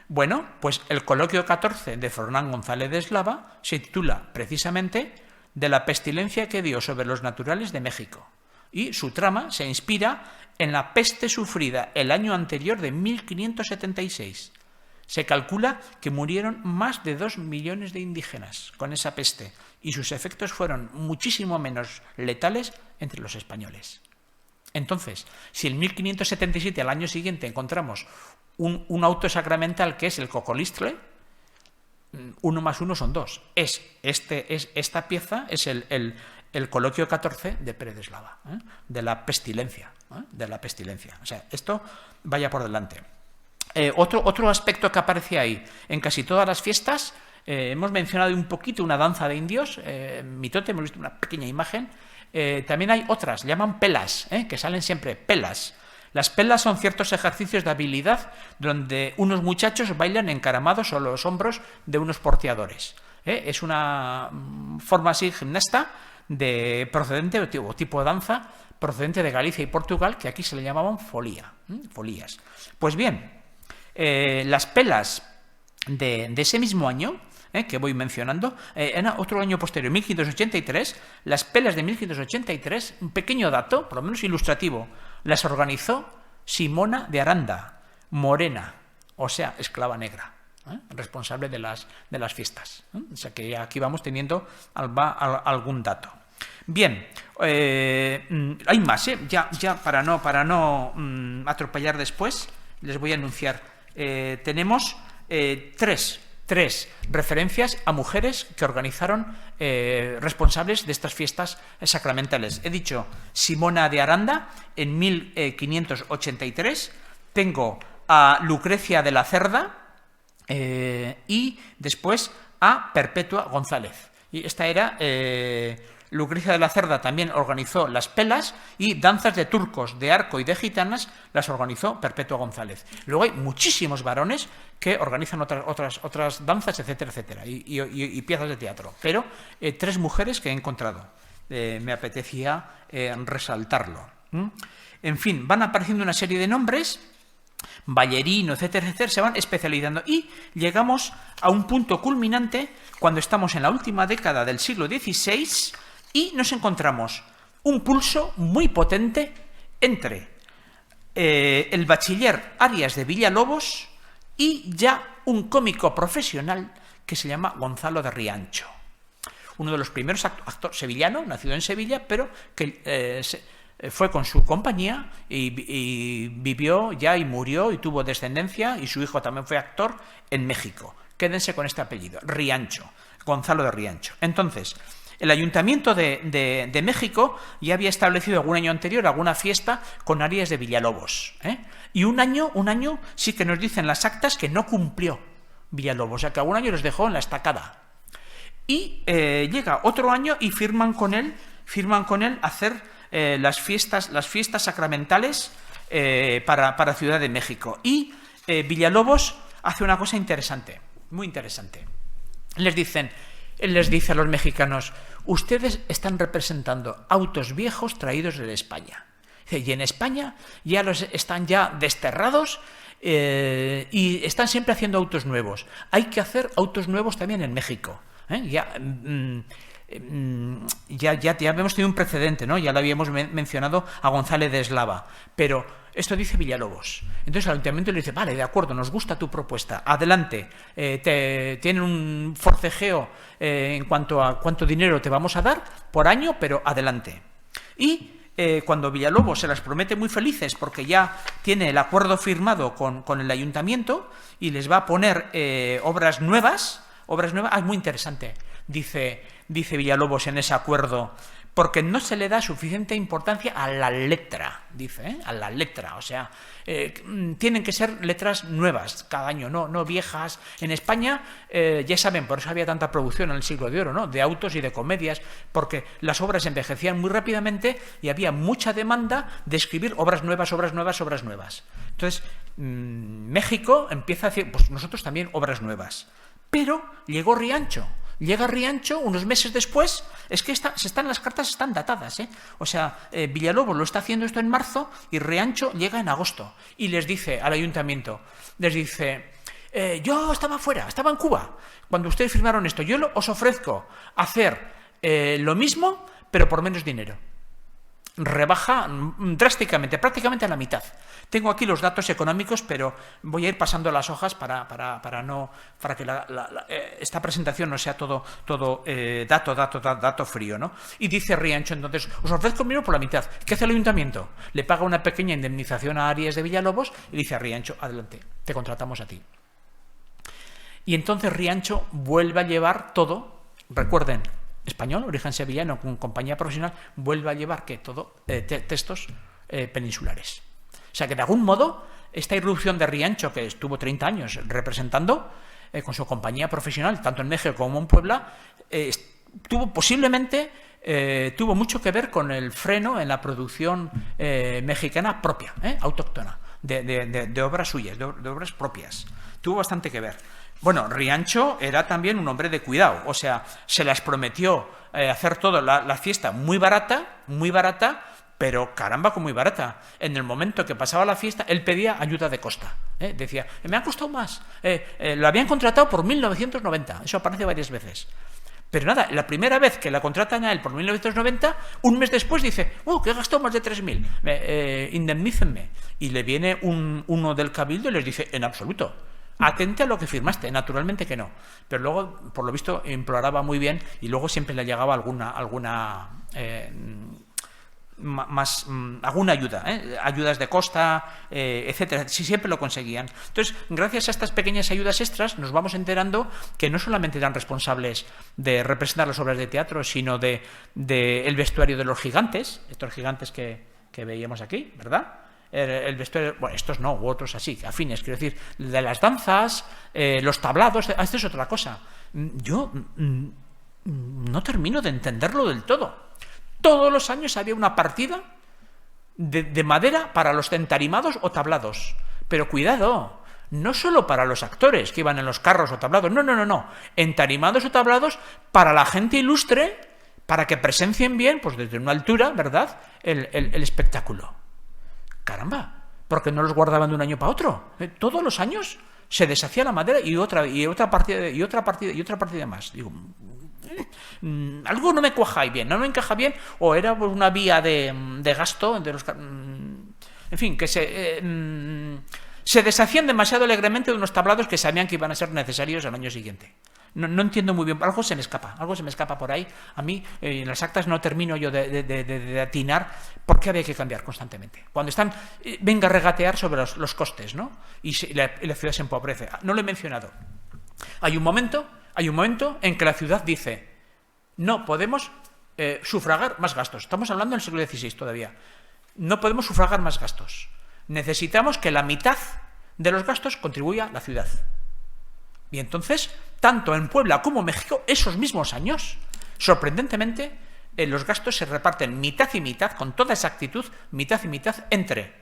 Bueno, pues el coloquio 14 de Fernán González de Eslava se titula precisamente de la pestilencia que dio sobre los naturales de México. Y su trama se inspira en la peste sufrida el año anterior de 1576. Se calcula que murieron más de 2 millones de indígenas con esa peste y sus efectos fueron muchísimo menos letales entre los españoles. Entonces, si en 1577 al año siguiente encontramos un auto sacramental que es el Cocolístrele, 1 más 1 son 2. Esta pieza es el coloquio 14 de Pérez de Eslava, de la pestilencia. O sea, esto vaya por delante. Otro aspecto que aparece ahí, en casi todas las fiestas, hemos mencionado un poquito una danza de indios, mitote, hemos visto una pequeña imagen. También hay otras, llaman pelas, que salen siempre, pelas. Las pelas son ciertos ejercicios de habilidad donde unos muchachos bailan encaramados sobre los hombros de unos porteadores. Es una forma así gimnasta procedente o tipo de danza procedente de Galicia y Portugal, que aquí se le llamaban folías. Pues bien, las pelas de ese mismo año, que voy mencionando, en otro año posterior, 1583, las pelas de 1583, un pequeño dato, por lo menos ilustrativo, las organizó Simona de Aranda, morena, o sea, esclava negra, responsable de las fiestas. O sea que aquí vamos teniendo algún dato. Bien, hay más, ya para no atropellar después, les voy a anunciar. Tenemos tres referencias a mujeres que organizaron responsables de estas fiestas sacramentales. He dicho Simona de Aranda en 1583, tengo a Lucrecia de la Cerda y después a Perpetua González. Y esta era Lucrecia de la Cerda también organizó las pelas, y danzas de turcos, de arco y de gitanas las organizó Perpetua González. Luego hay muchísimos varones que organizan otras danzas, etcétera, etcétera, y piezas de teatro. Pero 3 mujeres que he encontrado. Me apetecía resaltarlo. En fin, van apareciendo una serie de nombres, Ballerino, etcétera, etcétera, se van especializando, y llegamos a un punto culminante cuando estamos en la última década del siglo XVI y nos encontramos un pulso muy potente entre el bachiller Arias de Villalobos y ya un cómico profesional que se llama Gonzalo de Riancho, uno de los primeros actores sevillano, nacido en Sevilla, pero que fue con su compañía y vivió ya y murió y tuvo descendencia, y su hijo también fue actor en México. Quédense con este apellido, Riancho, Gonzalo de Riancho. Entonces, el Ayuntamiento de México ya había establecido algún año anterior alguna fiesta con Arias de Villalobos, y un año sí que nos dicen las actas que no cumplió Villalobos, o sea que algún año los dejó en la estacada. Y llega otro año y firman con él hacer las fiestas sacramentales para Ciudad de México. Y Villalobos hace una cosa interesante, muy interesante. Él les dice a los mexicanos: ustedes están representando autos viejos traídos de España. Y en España ya están ya desterrados y están siempre haciendo autos nuevos. Hay que hacer autos nuevos también en México. Ya hemos tenido un precedente, ¿no? Ya lo habíamos mencionado a González de Eslava, pero esto dice Villalobos. Entonces el ayuntamiento le dice: vale, de acuerdo, nos gusta tu propuesta, adelante, tienen un forcejeo en cuanto a cuánto dinero te vamos a dar por año, pero adelante. Y cuando Villalobos se las promete muy felices porque ya tiene el acuerdo firmado con el ayuntamiento y les va a poner obras nuevas, es muy interesante. Dice Villalobos en ese acuerdo: porque no se le da suficiente importancia a la letra, dice, a la letra, o sea, tienen que ser letras nuevas cada año, no viejas. En España, ya saben, por eso había tanta producción en el siglo de oro, ¿no?, de autos y de comedias, porque las obras envejecían muy rápidamente y había mucha demanda de escribir obras nuevas. Entonces, México empieza a decir: pues nosotros también obras nuevas. Pero llegó Riancho. Llega Riancho unos meses después. Es que las cartas están datadas, O sea, Villalobos lo está haciendo esto en marzo y Riancho llega en agosto. Y les dice al ayuntamiento, yo estaba fuera, estaba en Cuba cuando ustedes firmaron esto. Yo os ofrezco hacer lo mismo, pero por menos dinero. Rebaja drásticamente, prácticamente a la mitad. Tengo aquí los datos económicos, pero voy a ir pasando las hojas para que esta presentación no sea todo dato frío, ¿no? Y dice Riancho entonces: os ofrezco el mismo por la mitad. ¿Qué hace el ayuntamiento? Le paga una pequeña indemnización a Arias de Villalobos y dice a Riancho: adelante, te contratamos a ti. Y entonces Riancho vuelve a llevar todo, recuerden, español, origen sevillano, con compañía profesional, vuelve a llevar textos peninsulares. O sea que de algún modo esta irrupción de Riancho, que estuvo 30 años representando con su compañía profesional, tanto en México como en Puebla, tuvo mucho que ver con el freno en la producción mexicana propia, autóctona, de obras suyas, de obras propias. Tuvo bastante que ver. Bueno, Riancho era también un hombre de cuidado, o sea, se les prometió hacer toda la fiesta muy barata, pero caramba, muy barata. En el momento que pasaba la fiesta, él pedía ayuda de costa. Decía: me ha costado más. Lo habían contratado por 1990, eso aparece varias veces. Pero nada, la primera vez que la contratan a él por 1990, un mes después dice: que he gastado más de 3.000, indemnícenme. Y le viene uno del Cabildo y les dice: en absoluto. Atente a lo que firmaste, naturalmente que no. Pero luego, por lo visto, imploraba muy bien y luego siempre le llegaba alguna ayuda, ayudas de costa, etcétera. Si siempre lo conseguían. Entonces, gracias a estas pequeñas ayudas extras, nos vamos enterando que no solamente eran responsables de representar las obras de teatro, sino de el vestuario de los gigantes, estos gigantes que veíamos aquí, ¿verdad? El vestuario, bueno, estos no, u otros así, afines, quiero decir, de las danzas, los tablados. Esto es otra cosa. Yo no termino de entenderlo del todo. Todos los años había una partida de madera para los entarimados o tablados. Pero cuidado, no solo para los actores que iban en los carros o tablados, no. Entarimados o tablados para la gente ilustre, para que presencien bien, pues desde una altura, ¿verdad?, el espectáculo. Caramba, ¿por qué no los guardaban de un año para otro? Todos los años se deshacía la madera y otra partida más. Digo, algo no me cuaja bien, no me encaja bien, o era una vía de gasto de los, en fin, que se deshacían demasiado alegremente de unos tablados que sabían que iban a ser necesarios al año siguiente. No entiendo muy bien, algo se me escapa por ahí. A mí, en las actas no termino yo de atinar por qué había que cambiar constantemente. Cuando están, venga a regatear sobre los costes, ¿no? Y la ciudad se empobrece. No lo he mencionado. Hay un momento en que la ciudad dice, no podemos sufragar más gastos. Estamos hablando del siglo XVI todavía. No podemos sufragar más gastos. Necesitamos que la mitad de los gastos contribuya la ciudad. Y entonces, tanto en Puebla como en México, esos mismos años, sorprendentemente, los gastos se reparten mitad y mitad, con toda exactitud, mitad y mitad, entre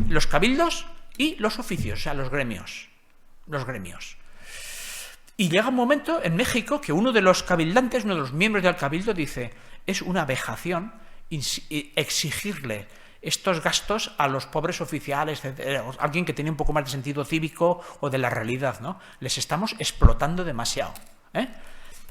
los cabildos y los oficios, o sea, los gremios. Y llega un momento en México que uno de los cabildantes, uno de los miembros del cabildo, dice, es una vejación exigirle estos gastos a los pobres oficiales, alguien que tiene un poco más de sentido cívico o de la realidad, ¿no? Les estamos explotando demasiado, ¿eh?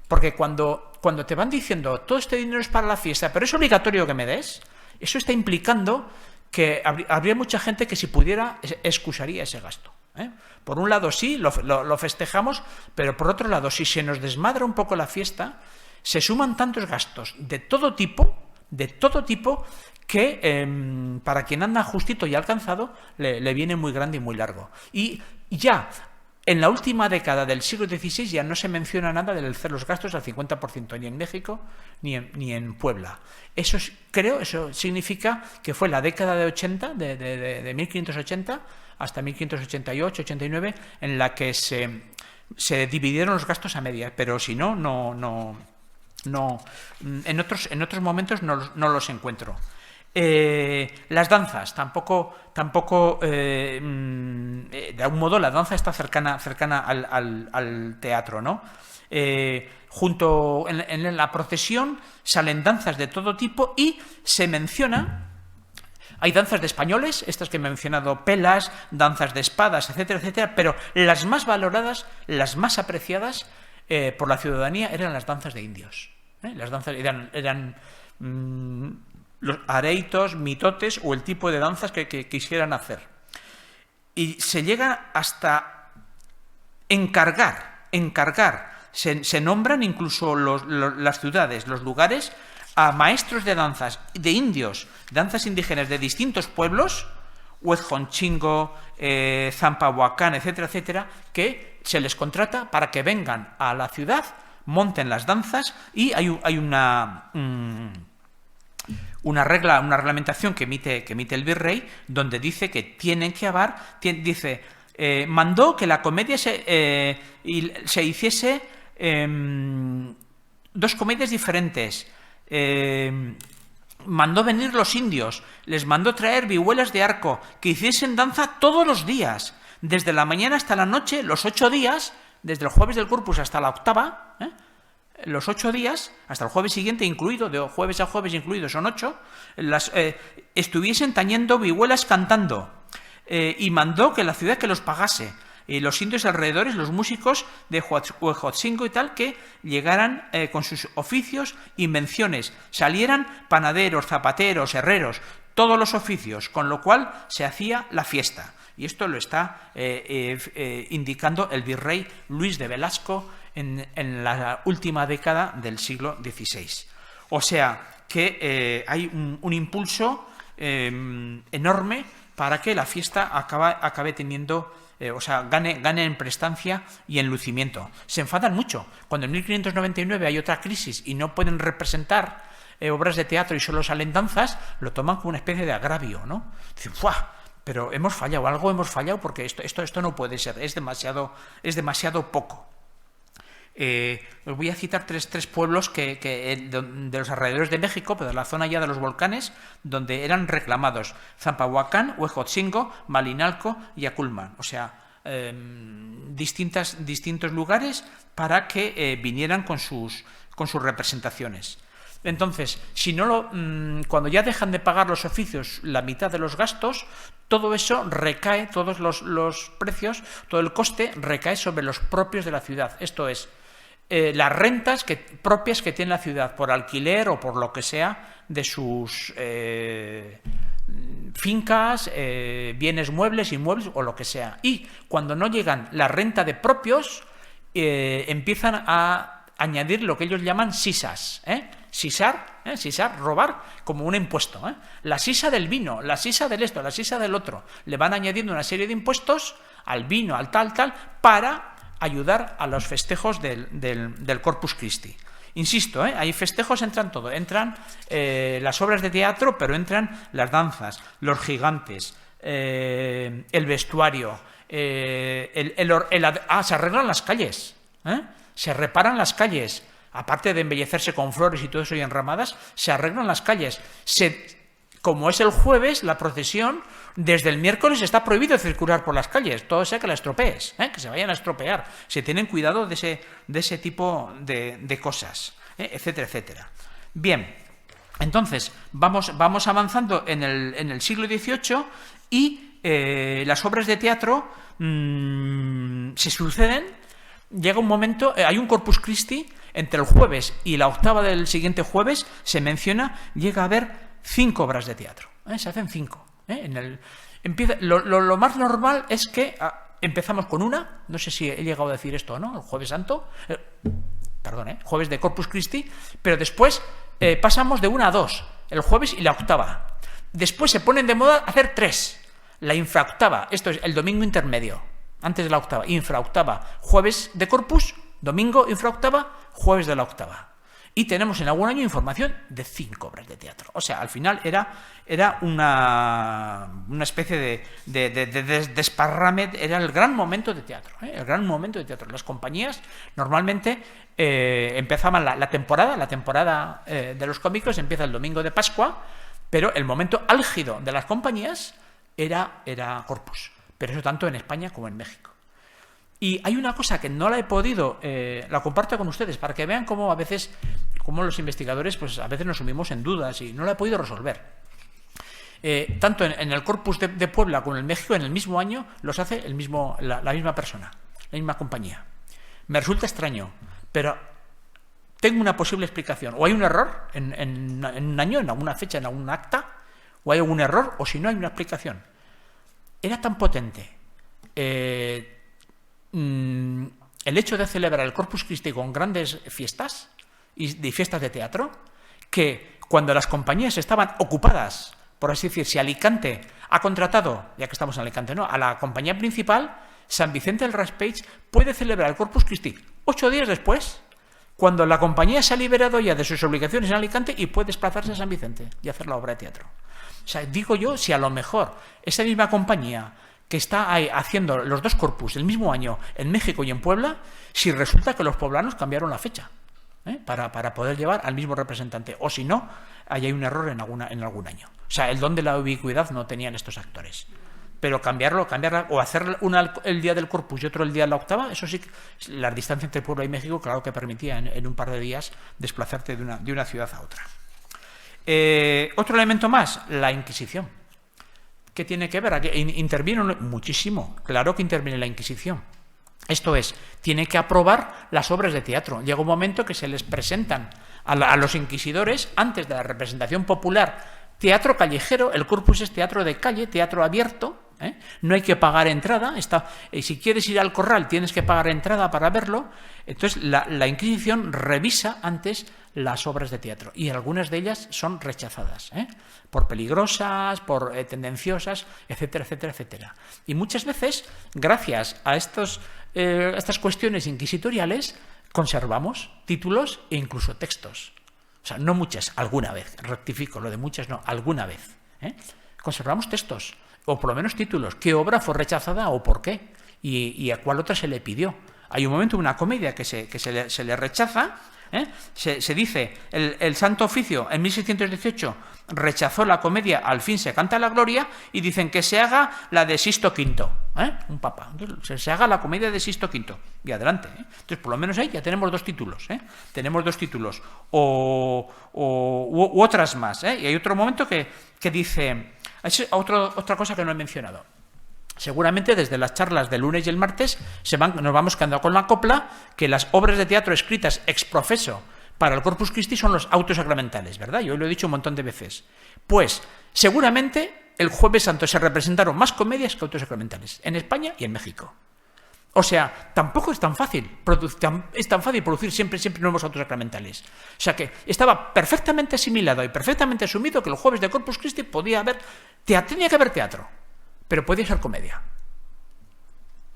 Porque cuando te van diciendo, todo este dinero es para la fiesta, pero es obligatorio que me des, eso está implicando que habría mucha gente que si pudiera excusaría ese gasto, ¿eh? Por un lado sí, lo festejamos, pero por otro lado, si se nos desmadra un poco la fiesta, se suman tantos gastos de todo tipo, que para quien anda justito y alcanzado le viene muy grande y muy largo. Y ya en la última década del siglo XVI ya no se menciona nada de los gastos al 50%, ni en México ni en Puebla. Eso significa que fue la década de 80, de 1580 hasta 1588, 89, en la que se dividieron los gastos a medias, pero si no, en otros momentos no los encuentro. Las danzas, tampoco de algún modo la danza está cercana al teatro, ¿no? Junto en la procesión salen danzas de todo tipo y se menciona, hay danzas de españoles, estas que he mencionado, pelas, danzas de espadas, etcétera, etcétera, pero las más valoradas, las más apreciadas por la ciudadanía eran las danzas de indios. Las danzas eran los areitos, mitotes o el tipo de danzas que quisieran hacer. Y se llega hasta encargar, se nombran incluso las ciudades, los lugares, a maestros de danzas de indios, danzas indígenas de distintos pueblos, Huejotzingo, Zampahuacán, etcétera, etcétera, que se les contrata para que vengan a la ciudad, monten las danzas y hay una reglamentación que emite el virrey donde dice que tienen que mandó que la comedia se hiciese dos comedias diferentes. Mandó venir los indios, les mandó traer vihuelas de arco, que hiciesen danza todos los días, desde la mañana hasta la noche, los 8 días, desde el jueves del Corpus hasta la octava, los 8 días, hasta el jueves siguiente incluido, de jueves a jueves incluido, son 8, estuviesen tañendo vihuelas cantando, y mandó que la ciudad que los pagase, los indios alrededores, los músicos de Huejotzingo y tal, que llegaran con sus oficios, invenciones, salieran panaderos, zapateros, herreros, todos los oficios, con lo cual se hacía la fiesta. Y esto lo está indicando el virrey Luis de Velasco en la última década del siglo XVI. O sea que hay un impulso enorme para que la fiesta acabe teniendo, gane en prestancia y en lucimiento. Se enfadan mucho. Cuando en 1599 hay otra crisis y no pueden representar obras de teatro y solo salen danzas, lo toman como una especie de agravio, ¿no? Dicen, ¡fuah! Pero hemos fallado porque esto no puede ser, es demasiado poco. Os voy a citar tres pueblos de los alrededores de México, pero de la zona ya de los volcanes, donde eran reclamados: Zampahuacán, Huejotzingo, Malinalco y Aculman. O sea, distintos lugares para que vinieran con sus representaciones. Entonces, cuando ya dejan de pagar los oficios la mitad de los gastos, todo eso recae, todos los precios, todo el coste recae sobre los propios de la ciudad. Esto es, las rentas propias que tiene la ciudad por alquiler o por lo que sea de sus fincas, bienes muebles, inmuebles o lo que sea. Y cuando no llegan la renta de propios, empiezan a añadir lo que ellos llaman sisas, sisar, robar, como un impuesto. La sisa del vino, la sisa del esto, la sisa del otro. Le van añadiendo una serie de impuestos al vino, al tal, para ayudar a los festejos del Corpus Christi. Insisto, hay festejos, entran todo. Entran las obras de teatro, pero entran las danzas, los gigantes, el vestuario, se arreglan las calles, se reparan las calles. Aparte de embellecerse con flores y todo eso y enramadas, se arreglan las calles. Como es el jueves, la procesión, desde el miércoles está prohibido circular por las calles, todo sea que la estropees, que se vayan a estropear. Se tienen cuidado de ese tipo de cosas, etcétera, etcétera. Bien, entonces vamos avanzando en el siglo XVIII y las obras de teatro se suceden. Llega un momento, hay un Corpus Christi, entre el jueves y la octava del siguiente jueves se menciona, llega a haber 5 obras de teatro. Se hacen 5. Lo más normal es que empezamos con una, no sé si he llegado a decir esto o no, el jueves santo, jueves de Corpus Christi, pero después pasamos de 1 a 2, el jueves y la octava. Después se ponen de moda hacer 3, la infraoctava, esto es el domingo intermedio, antes de la octava, infraoctava, jueves de Corpus, domingo infraoctava, jueves de la octava. Y tenemos en algún año información de 5 obras de teatro. O sea, al final era una especie de desparrame, era el gran momento de teatro. El gran momento de teatro. Las compañías normalmente empezaban la temporada de los cómicos, empieza el domingo de Pascua, pero el momento álgido de las compañías era Corpus. Pero eso tanto en España como en México. Y hay una cosa que no la he podido, la comparto con ustedes para que vean cómo a veces, cómo los investigadores, pues a veces nos sumimos en dudas y no la he podido resolver. Tanto en el Corpus de Puebla como en el México, en el mismo año, los hace la misma persona, la misma compañía. Me resulta extraño, pero tengo una posible explicación. O hay un error en un año, en alguna fecha, en algún acta, o hay algún error, o si no hay una explicación. Era tan potente el hecho de celebrar el Corpus Christi con grandes fiestas y fiestas de teatro, que cuando las compañías estaban ocupadas, por así decir, si Alicante ha contratado, ya que estamos en Alicante, ¿no?, a la compañía principal, San Vicente del Raspeig puede celebrar el Corpus Christi 8 días después, cuando la compañía se ha liberado ya de sus obligaciones en Alicante y puede desplazarse a San Vicente y hacer la obra de teatro. O sea, digo yo, si a lo mejor esa misma compañía que está ahí haciendo los 2 Corpus el mismo año en México y en Puebla, si resulta que los poblanos cambiaron la fecha para poder llevar al mismo representante, o si no, ahí hay un error en algún año. O sea, el don de la ubicuidad no tenían estos actores. Pero cambiarla, o hacer una el día del Corpus y otro el día de la octava, eso sí, la distancia entre Puebla y México, claro que permitía en un par de días desplazarte de una ciudad a otra. Otro elemento más, la Inquisición. ¿Qué tiene que ver? Aquí interviene muchísimo, claro que interviene la Inquisición. Esto es, tiene que aprobar las obras de teatro. Llega un momento que se les presentan a los inquisidores, antes de la representación popular, teatro callejero, el Corpus es teatro de calle, teatro abierto, no hay que pagar entrada, si quieres ir al corral tienes que pagar entrada para verlo. Entonces la Inquisición revisa antes las obras de teatro y algunas de ellas son rechazadas por peligrosas, por tendenciosas, etcétera, etcétera, etcétera. Y muchas veces, gracias a estas cuestiones inquisitoriales, conservamos títulos e incluso textos. O sea, no muchas, alguna vez, rectifico, lo de muchas no, alguna vez. Conservamos textos, o por lo menos títulos. ¿Qué obra fue rechazada o por qué? ¿Y a cuál otra se le pidió? Hay un momento, una comedia que se le rechaza. Se dice, el Santo Oficio en 1618 rechazó la comedia Al fin se canta la gloria, y dicen que se haga la de Sixto V, un papa. Entonces, se haga la comedia de Sixto V y adelante. Entonces, por lo menos ahí ya tenemos dos títulos. Tenemos dos títulos u otras más. Y hay otro momento que dice, otra cosa que no he mencionado. Seguramente desde las charlas del lunes y el martes nos vamos quedando con la copla que las obras de teatro escritas ex profeso para el Corpus Christi son los autos sacramentales, ¿verdad? Yo lo he dicho un montón de veces. Pues seguramente el Jueves Santo se representaron más comedias que autos sacramentales en España y en México. O sea, tampoco es tan fácil producir siempre nuevos autos sacramentales. O sea que estaba perfectamente asimilado y perfectamente asumido que el Jueves de Corpus Christi tenía que haber teatro, pero podía ser comedia.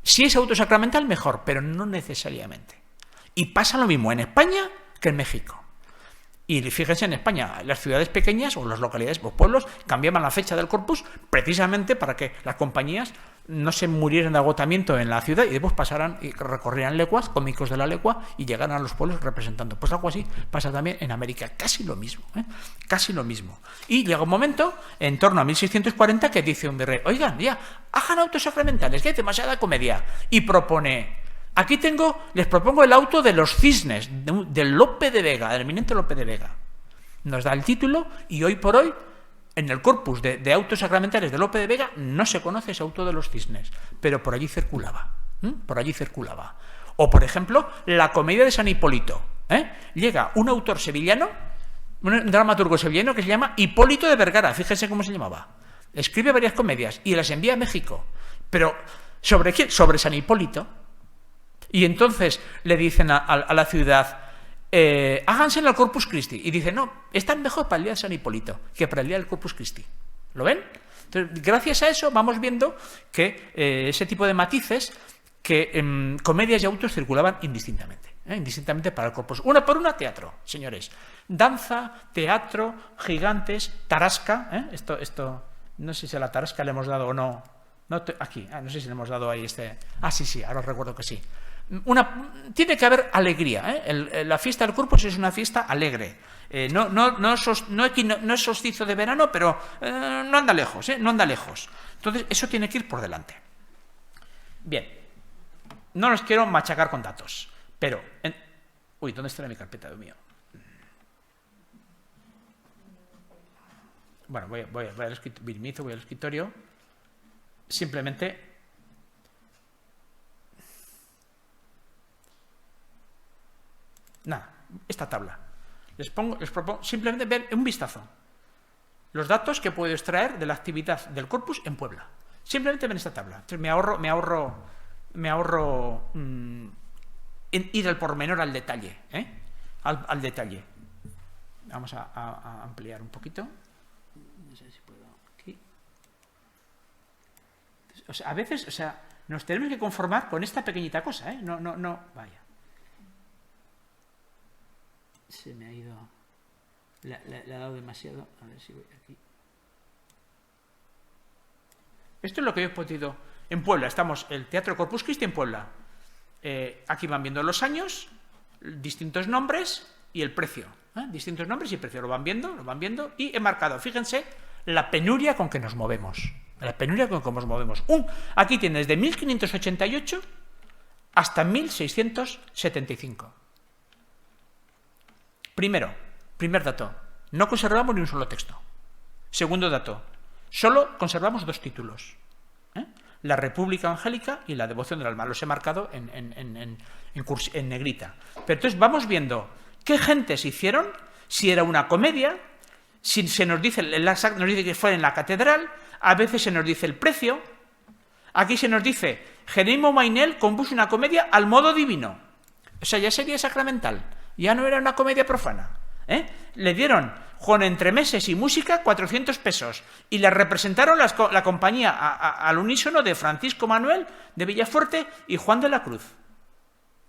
Si es autosacramental, mejor, pero no necesariamente. Y pasa lo mismo en España que en México. Y fíjense, en España, las ciudades pequeñas o las localidades o pueblos cambiaban la fecha del Corpus precisamente para que las compañías no se murieran de agotamiento en la ciudad y después pasaran y recorrieran leguas, cómicos de la legua, y llegaran a los pueblos representando. Pues algo así pasa también en América, casi lo mismo, casi lo mismo. Y llega un momento, en torno a 1640, que dice un virrey, oigan, ya, hagan autos sacramentales, que hay demasiada comedia, y propone, aquí les propongo el auto de los cisnes, del Lope de Vega, del eminente Lope de Vega. Nos da el título, y hoy por hoy, en el corpus de autos sacramentales de Lope de Vega no se conoce ese auto de los cisnes, pero por allí circulaba. O, por ejemplo, la comedia de San Hipólito. Llega un autor sevillano, un dramaturgo sevillano que se llama Hipólito de Vergara, fíjense cómo se llamaba. Escribe varias comedias y las envía a México. Pero, ¿sobre quién? Sobre San Hipólito. Y entonces le dicen a la ciudad, háganse en el Corpus Christi. Y dice, no, están mejor para el día de San Hipólito que para el día del Corpus Christi. ¿Lo ven? Entonces, gracias a eso vamos viendo que ese tipo de matices, que comedias y autos circulaban indistintamente. Indistintamente para el Corpus. Una por una, teatro, señores. Danza, teatro, gigantes, tarasca. Esto no sé si a la tarasca le hemos dado o no. Aquí, no sé si le hemos dado ahí sí, ahora recuerdo que sí. Tiene que haber alegría. La fiesta del Corpus es una fiesta alegre. No es solsticio de verano, pero no anda lejos. Entonces, eso tiene que ir por delante. Bien, no los quiero machacar con datos, pero... Uy, ¿dónde está mi carpeta, Dios mío? Bueno, voy al escritorio. Simplemente... Nada, esta tabla. Les propongo simplemente ver un vistazo los datos que puedo extraer de la actividad del Corpus en Puebla. Simplemente ven esta tabla. Entonces me ahorro ir al pormenor, al detalle. Al detalle. Vamos a ampliar un poquito. No sé si puedo. Aquí. O sea, a veces, nos tenemos que conformar con esta pequeñita cosa. No, vaya. Se me ha ido, le ha dado demasiado. A ver si voy aquí. Esto es lo que yo he podido. En Puebla estamos, el Teatro Corpus Christi en Puebla. Aquí van viendo los años, distintos nombres y el precio. Distintos nombres y el precio. Lo van viendo y he marcado, fíjense, la penuria con que nos movemos. Aquí tienes de 1588 hasta 1675. Primer dato, no conservamos ni un solo texto. Segundo dato, solo conservamos dos títulos. La República Angélica y la Devoción del Alma. Los he marcado en negrita. Pero entonces vamos viendo qué gentes hicieron, si era una comedia, si se nos dice que fue en la catedral, a veces se nos dice el precio. Aquí se nos dice, Jerónimo Mainel compuso una comedia al modo divino. O sea, ya sería sacramental. Ya no era una comedia profana. Le dieron, con entremeses y música, 400 pesos. Y la representaron la compañía al unísono de Francisco Manuel de Villafuerte y Juan de la Cruz.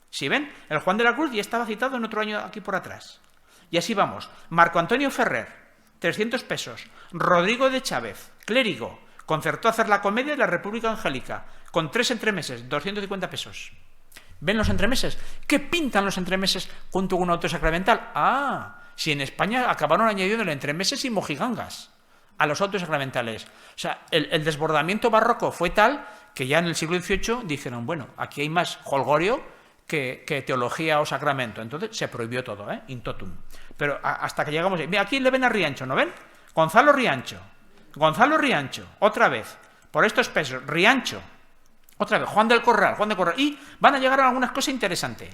¿Sí ven? El Juan de la Cruz ya estaba citado en otro año aquí por atrás. Y así vamos. Marco Antonio Ferrer, 300 pesos. Rodrigo de Chávez, clérigo, concertó hacer la comedia de la República Angélica, con 3 entremeses, 250 pesos. ¿Ven los entremeses? ¿Qué pintan los entremeses junto con un auto sacramental? Ah, si en España acabaron añadiendo entremeses y mojigangas a los autos sacramentales. O sea, el desbordamiento barroco fue tal que ya en el siglo XVIII dijeron, bueno, aquí hay más jolgorio que teología o sacramento. Entonces se prohibió todo, in totum. Pero hasta que llegamos... Mira, aquí le ven a Riancho, ¿no ven? Gonzalo Riancho, otra vez, por estos pesos, Riancho, otra vez, Juan del Corral, y van a llegar a algunas cosas interesantes.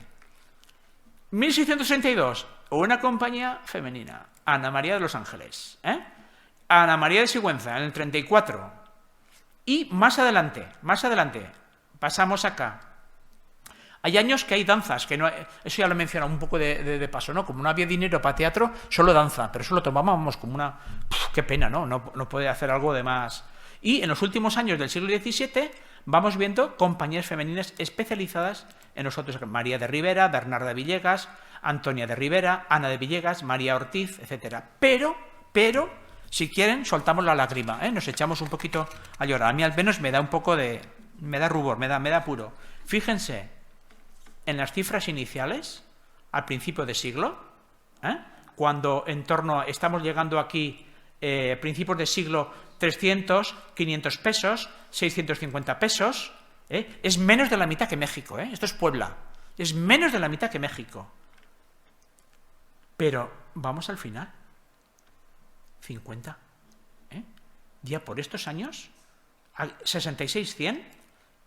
1662, una compañía femenina, Ana María de los Ángeles, Ana María de Sigüenza, en el 34, y más adelante, pasamos acá. Hay años que hay danzas, que no, eso ya lo he mencionado un poco de paso, ¿no? Como no había dinero para teatro, solo danza, pero eso lo tomábamos como una... qué pena, ¿no? No puede hacer algo de más. Y en los últimos años del siglo XVII vamos viendo compañías femeninas especializadas en los autos. María de Rivera, Bernarda Villegas, Antonia de Rivera, Ana de Villegas, María Ortiz, etc. Pero, si quieren, soltamos la lágrima, nos echamos un poquito a llorar. A mí al menos me da un poco de... me da rubor, me da apuro. Fíjense en las cifras iniciales, al principio de siglo, cuando estamos llegando aquí, principios de siglo, 300, 500 pesos, 650 pesos, es menos de la mitad que México, esto es Puebla, es menos de la mitad que México. Pero vamos al final, 50, ya por estos años, 66, 100,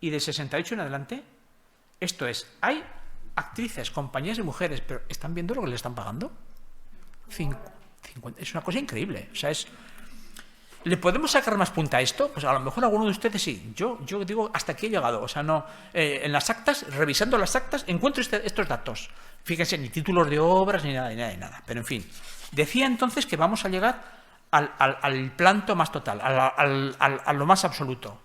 y de 68 en adelante. Esto es, hay actrices, compañías de mujeres, pero ¿están viendo lo que le están pagando? 50, es una cosa increíble. O sea, ¿le podemos sacar más punta a esto? Pues a lo mejor alguno de ustedes sí. Yo digo, hasta aquí he llegado. O sea, no, en las actas, revisando las actas, encuentro estos datos. Fíjense, ni títulos de obras, ni nada. Pero en fin, decía entonces que vamos a llegar al planto más total, a lo más absoluto.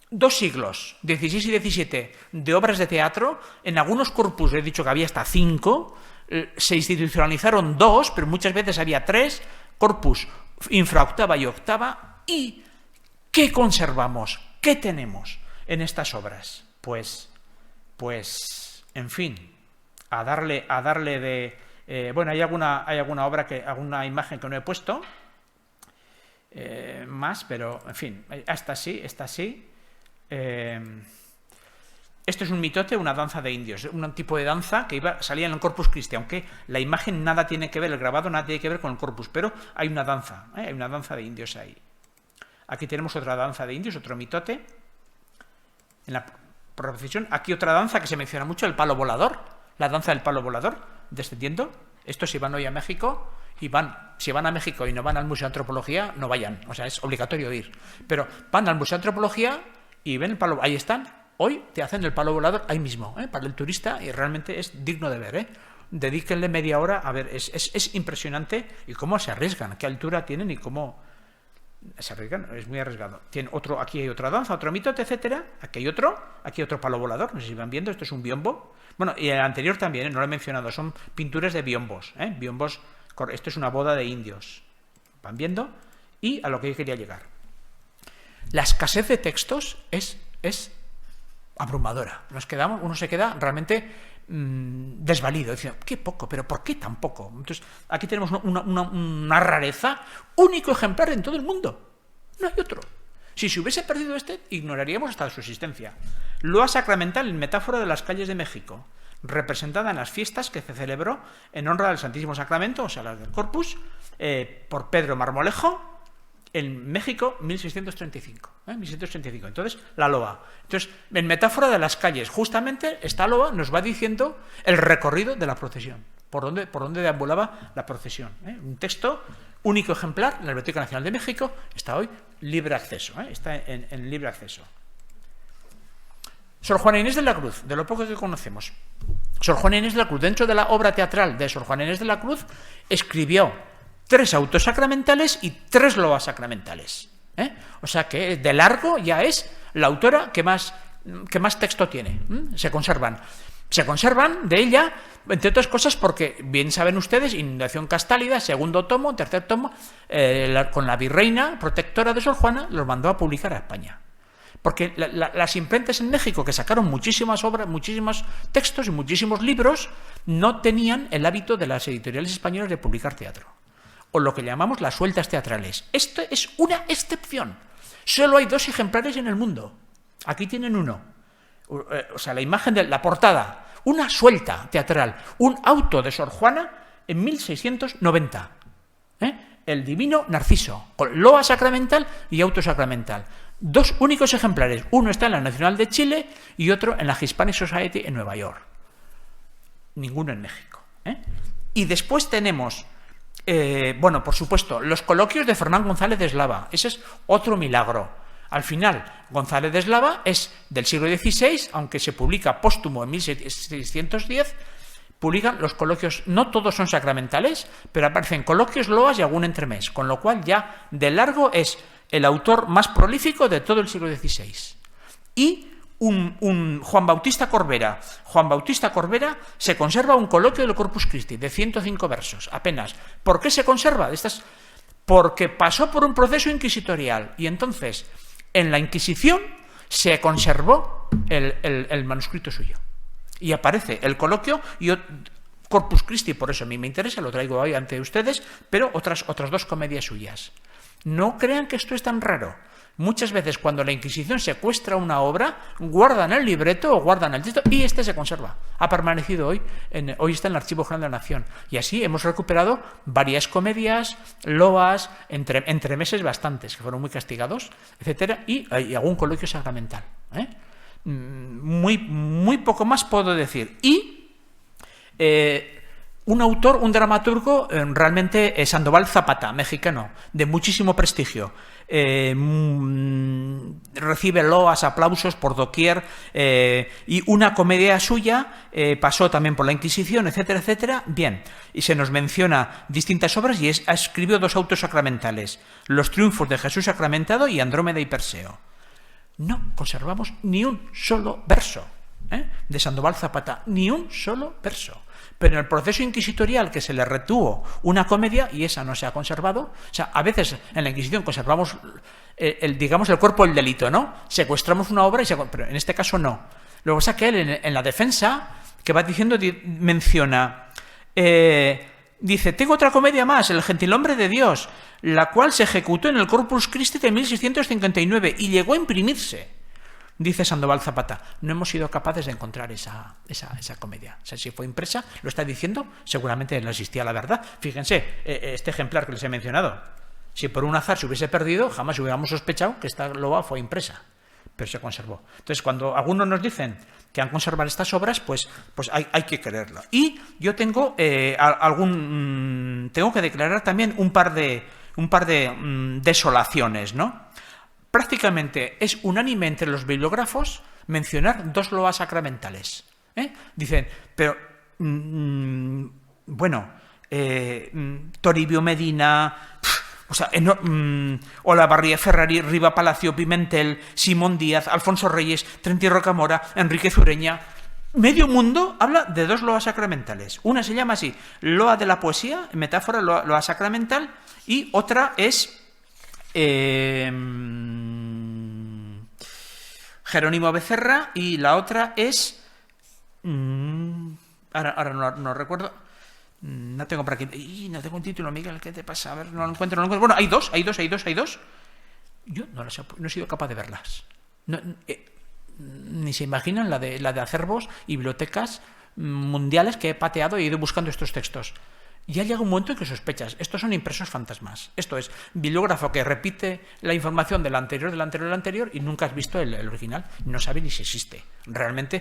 2 siglos, 16 y 17, de obras de teatro. En algunos corpus, he dicho que había hasta 5, se institucionalizaron 2, pero muchas veces había 3, corpus infraoctava y octava. ¿Y qué conservamos? ¿Qué tenemos en estas obras? Pues en fin, a darle de... bueno, hay alguna obra, alguna imagen que no he puesto, más, pero en fin, esta sí. Esto es un mitote, una danza de indios, un tipo de danza que salía en el Corpus Christi, aunque la imagen nada tiene que ver, el grabado nada tiene que ver con el corpus, pero hay una danza de indios ahí. Aquí tenemos otra danza de indios, otro mitote. En la procesión, aquí otra danza que se menciona mucho, el palo volador, la danza del palo volador, descendiendo. Estos si van hoy a México, si van a México y no van al Museo de Antropología, no vayan, o sea, es obligatorio ir. Pero van al Museo de Antropología y ven el palo, ahí están, hoy te hacen el palo volador ahí mismo, para el turista, y realmente es digno de ver, Dedíquenle media hora a ver, es impresionante, y cómo se arriesgan, qué altura tienen y cómo se arriesgan, es muy arriesgado. Aquí hay otra danza, otro mitote, etcétera, aquí hay otro palo volador, no sé si van viendo, esto es un biombo, bueno, y el anterior también, no lo he mencionado, son pinturas de biombos, biombos, esto es una boda de indios, van viendo, y a lo que yo quería llegar. La escasez de textos es abrumadora. Uno se queda realmente desvalido, diciendo, qué poco, pero ¿por qué tan poco? Entonces, aquí tenemos una rareza, único ejemplar en todo el mundo. No hay otro. Si se hubiese perdido ignoraríamos hasta su existencia. Loa sacramental en metáfora de las calles de México, representada en las fiestas que se celebró en honra del Santísimo Sacramento, o sea, las del Corpus, por Pedro Marmolejo, en México, 1635. Entonces, la loa. Entonces, en metáfora de las calles, justamente esta loa nos va diciendo el recorrido de la procesión, por dónde deambulaba la procesión. Un texto único ejemplar en la Biblioteca Nacional de México, está hoy libre acceso, está en libre acceso. Sor Juana Inés de la Cruz, de lo poco que conocemos. Sor Juana Inés de la Cruz, dentro de la obra teatral de Sor Juana Inés de la Cruz, escribió 3 autos sacramentales y 3 loas sacramentales. O sea que de largo ya es la autora que más texto tiene. Se conservan de ella, entre otras cosas porque, bien saben ustedes, Inundación Castálida, 2º tomo, 3er tomo, con la virreina protectora de Sor Juana, los mandó a publicar a España. Porque las imprentas en México, que sacaron muchísimas obras, muchísimos textos y muchísimos libros, no tenían el hábito de las editoriales españolas de publicar teatro, o lo que llamamos las sueltas teatrales. Esto es una excepción. Solo hay 2 ejemplares en el mundo. Aquí tienen uno. O sea, la imagen de la portada, una suelta teatral, un auto de Sor Juana en 1690. El Divino Narciso, con loa sacramental y auto sacramental. 2 únicos ejemplares. Uno está en la Nacional de Chile y otro en la Hispanic Society en Nueva York. Ninguno en México. Y después tenemos, bueno, por supuesto, los coloquios de Fernán González de Eslava. Ese es otro milagro. Al final, González de Eslava es del siglo XVI, aunque se publica póstumo en 1610, publican los coloquios, no todos son sacramentales, pero aparecen coloquios, loas y algún entremés, con lo cual ya de largo es el autor más prolífico de todo el siglo XVI. Y un Juan Bautista Corbera. Juan Bautista Corbera se conserva un coloquio del Corpus Christi de 105 versos, apenas. ¿Por qué se conserva? Porque pasó por un proceso inquisitorial y entonces en la Inquisición se conservó el manuscrito suyo. Y aparece el coloquio y Corpus Christi, por eso a mí me interesa, lo traigo hoy ante ustedes, pero otras 2 comedias suyas. No crean que esto es tan raro. Muchas veces cuando la Inquisición secuestra una obra, guardan el libreto o guardan el texto y este se conserva. Ha permanecido hoy está en el Archivo General de la Nación. Y así hemos recuperado varias comedias, loas, entremeses bastantes, que fueron muy castigados, etcétera, y algún coloquio sacramental. Muy poco más puedo decir. Y un autor, un dramaturgo, realmente Sandoval Zapata, mexicano, de muchísimo prestigio. Recibe loas, aplausos por doquier, y una comedia suya pasó también por la Inquisición, etcétera, etcétera. Bien, y se nos menciona distintas obras y escribió 2 autos sacramentales, Los triunfos de Jesús sacramentado y Andrómeda y Perseo. No conservamos ni un solo verso de Sandoval Zapata, ni un solo verso. Pero en el proceso inquisitorial que se le retuvo una comedia y esa no se ha conservado, o sea, a veces en la Inquisición conservamos digamos el cuerpo del delito, ¿no? Secuestramos una obra, pero en este caso no. Lo que pasa es que él en la defensa que va diciendo, menciona, dice, tengo otra comedia más, El gentilhombre de Dios, la cual se ejecutó en el Corpus Christi de 1659 y llegó a imprimirse. Dice Sandoval Zapata, no hemos sido capaces de encontrar esa comedia. O sea, si fue impresa, lo está diciendo, seguramente no existía la verdad. Fíjense, este ejemplar que les he mencionado, si por un azar se hubiese perdido, jamás hubiéramos sospechado que esta loa fue impresa, pero se conservó. Entonces, cuando algunos nos dicen que han conservado estas obras, pues hay que creerlo. Y yo tengo tengo que declarar también un par de desolaciones, ¿no? Prácticamente es unánime entre los bibliógrafos mencionar 2 loas sacramentales. Dicen, pero, bueno, Toribio Medina, Olavarría Ferrari, Riva Palacio, Pimentel, Simón Díaz, Alfonso Reyes, Trenti Rocamora, Enrique Zureña. Medio mundo habla de 2 loas sacramentales. Una se llama así, loa de la poesía, metáfora, loa sacramental, y otra es Jerónimo Becerra, y la otra es ahora no recuerdo, no tengo por aquí, no tengo un título, Miguel, ¿qué te pasa? A ver, no lo encuentro. Bueno, hay dos. Yo no he sido capaz de verlas. Ni se imaginan la de acervos y bibliotecas mundiales que he pateado y he ido buscando estos textos. Ya llega un momento en que sospechas, estos son impresos fantasmas. Esto es, bibliógrafo que repite la información del anterior y nunca has visto el original, no sabe ni si existe. Realmente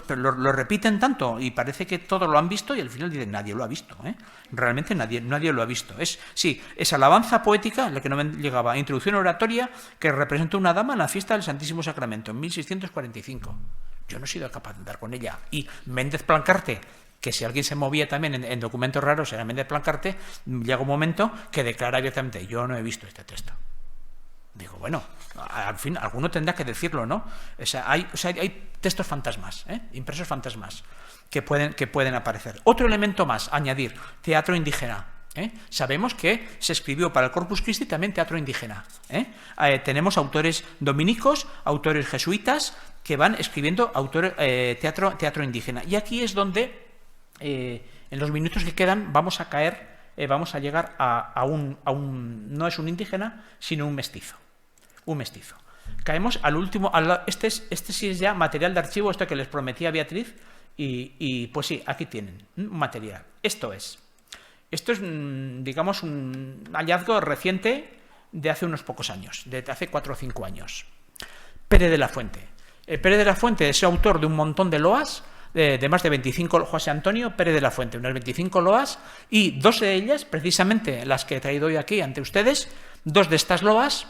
pero lo repiten tanto y parece que todos lo han visto y al final dicen, nadie lo ha visto. Realmente nadie lo ha visto. Es alabanza poética, la que no me llegaba, introducción oratoria que representa una dama en la fiesta del Santísimo Sacramento en 1645. Yo no he sido capaz de andar con ella. Y Méndez Plancarte, que si alguien se movía también en documentos raros, era Méndez Plancarte, llega un momento que declara abiertamente, yo no he visto este texto. Digo, bueno, al fin, alguno tendrá que decirlo, ¿no? Hay textos fantasmas, impresos fantasmas, que pueden aparecer. Otro elemento más, añadir, teatro indígena. Sabemos que se escribió para el Corpus Christi también teatro indígena. Tenemos autores dominicos, autores jesuitas, que van escribiendo teatro indígena. Y aquí es donde, en los minutos que quedan, vamos a llegar a un no es un indígena, sino un mestizo. Caemos al último, este sí es ya material de archivo, esto que les prometí a Beatriz, y pues sí, aquí tienen un material. Esto es, digamos, un hallazgo reciente de hace unos pocos años, de hace 4 o 5 años. Pérez de la Fuente. Pérez de la Fuente es autor de un montón de loas, de más de 25, José Antonio Pérez de la Fuente, unas 25 loas, y 2 de ellas, precisamente las que he traído hoy aquí ante ustedes, 2 de estas loas,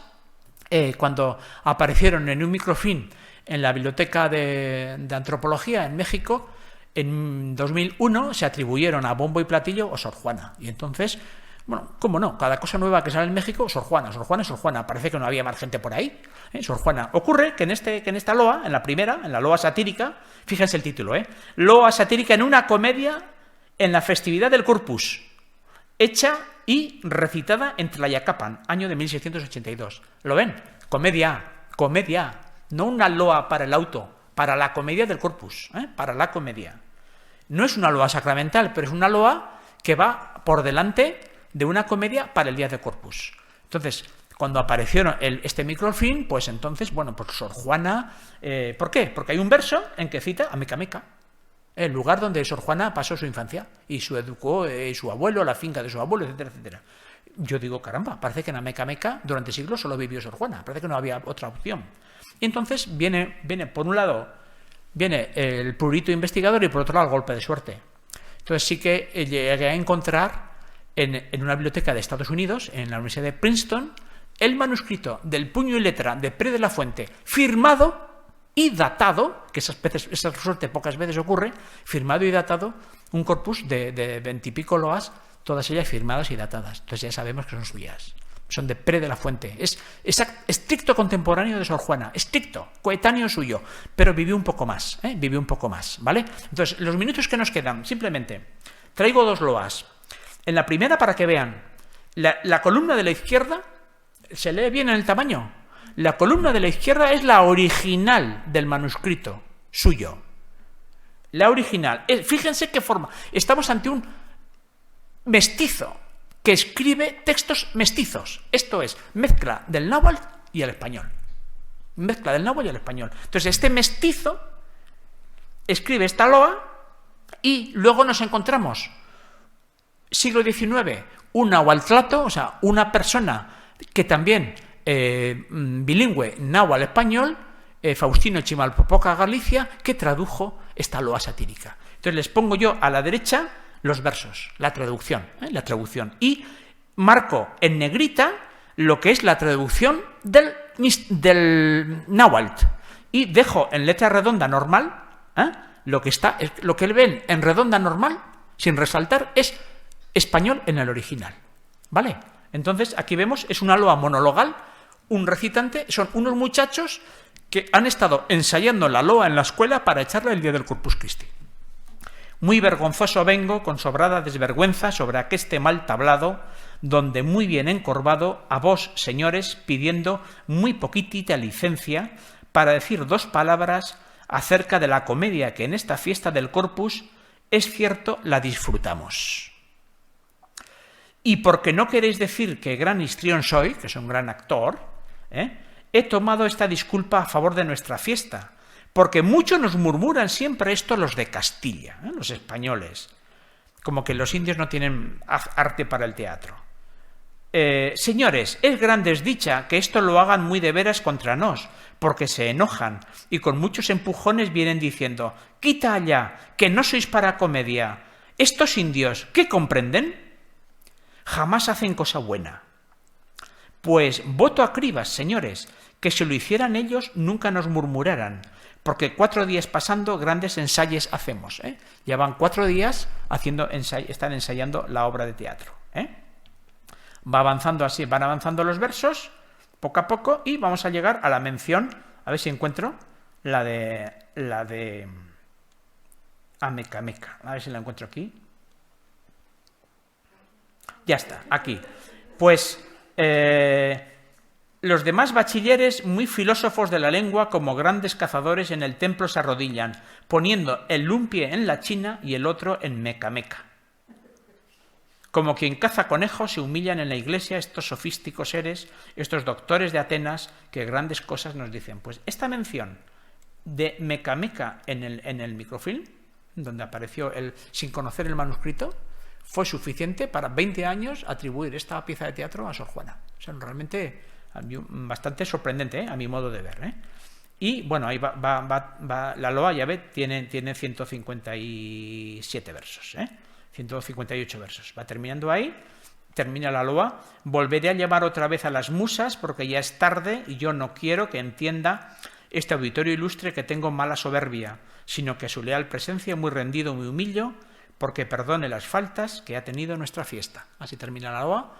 cuando aparecieron en un microfilm en la Biblioteca de Antropología en México, en 2001 se atribuyeron a bombo y platillo a Sor Juana. Y entonces, bueno, cómo no, cada cosa nueva que sale en México, Sor Juana. Parece que no había más gente por ahí. Sor Juana. Ocurre que en esta loa, en la primera, en la loa satírica, fíjense el título, loa satírica en una comedia en la festividad del Corpus, hecha y recitada en Tlayacapan, año de 1682. ¿Lo ven? Comedia, no una loa para el auto, para la comedia del Corpus, para la comedia. No es una loa sacramental, pero es una loa que va por delante de una comedia para el día de Corpus. Entonces, cuando apareció este microfilm, pues entonces, bueno, pues Sor Juana, ¿por qué? Porque hay un verso en que cita a Mecameca, el lugar donde Sor Juana pasó su infancia y su educó su abuelo, la finca de su abuelo, etcétera, etcétera. Yo digo, caramba, parece que en Amecameca durante siglos solo vivió Sor Juana, parece que no había otra opción. Y entonces viene por un lado, viene el prurito investigador y por otro lado el golpe de suerte. Entonces sí que llegué a encontrar en una biblioteca de Estados Unidos, en la Universidad de Princeton, el manuscrito del puño y letra de Pérez de la Fuente, firmado y datado, que esa suerte pocas veces ocurre, firmado y datado, un corpus de 20 y pico loas, todas ellas firmadas y datadas. Entonces ya sabemos que son suyas. Son de Pérez de la Fuente. Es estricto contemporáneo de Sor Juana, estricto, coetáneo suyo, pero vivió un poco más, ¿vale? Entonces, los minutos que nos quedan, simplemente, traigo 2 loas. En la primera, para que vean, la columna de la izquierda, ¿se lee bien en el tamaño? La columna de la izquierda es la original del manuscrito suyo. La original. Fíjense qué forma. Estamos ante un mestizo que escribe textos mestizos. Esto es, mezcla del náhuatl y el español. Entonces, este mestizo escribe esta loa y luego nos encontramos, siglo XIX, un nahuatlato, o sea, una persona que también bilingüe náhuatl-español, Faustino Chimalpopoca Galicia, que tradujo esta loa satírica. Entonces les pongo yo a la derecha los versos, la traducción, y marco en negrita lo que es la traducción del náhuatl, y dejo en letra redonda normal, lo que ven en redonda normal, sin resaltar, es español en el original, ¿vale? Entonces aquí vemos, es una loa monologal, un recitante, son unos muchachos que han estado ensayando la loa en la escuela para echarla el día del Corpus Christi. Muy vergonzoso vengo, con sobrada desvergüenza, sobre aqueste mal tablado, donde muy bien encorvado, a vos, señores, pidiendo muy poquitita licencia para decir 2 palabras acerca de la comedia que en esta fiesta del Corpus, es cierto, la disfrutamos. Y porque no queréis decir que gran histrión soy, que soy un gran actor, he tomado esta disculpa a favor de nuestra fiesta, porque muchos nos murmuran siempre esto los de Castilla, los españoles, como que los indios no tienen arte para el teatro. Señores, es gran desdicha que esto lo hagan muy de veras contra nos, porque se enojan y con muchos empujones vienen diciendo, quita allá, que no sois para comedia. Estos indios, ¿qué comprenden? Jamás hacen cosa buena. Pues voto a cribas, señores, que si lo hicieran ellos nunca nos murmuraran, porque 4 días pasando grandes ensayos hacemos. Ya van 4 días están ensayando la obra de teatro. Va avanzando así, van avanzando los versos, poco a poco, y vamos a llegar a la mención, a ver si encuentro, la de Amecameca. A ver si la encuentro aquí. Ya está, aquí. Pues los demás bachilleres, muy filósofos de la lengua, como grandes cazadores en el templo se arrodillan, poniendo el un pie en la China y el otro en Meca Meca. Como quien caza conejos, se humillan en la iglesia estos sofísticos seres, estos doctores de Atenas, que grandes cosas nos dicen. Pues esta mención de Meca Meca en el microfilm, donde apareció sin conocer el manuscrito, fue suficiente para 20 años atribuir esta pieza de teatro a Sor Juana. O sea, realmente bastante sorprendente, a mi modo de ver. Y bueno, ahí va la loa, ya ve, tiene 157 versos, 158 versos. Va terminando ahí, termina la loa. Volveré a llamar otra vez a las musas porque ya es tarde y yo no quiero que entienda este auditorio ilustre que tengo mala soberbia, sino que a su leal presencia muy rendido me humillo porque perdone las faltas que ha tenido nuestra fiesta. Así termina la loa,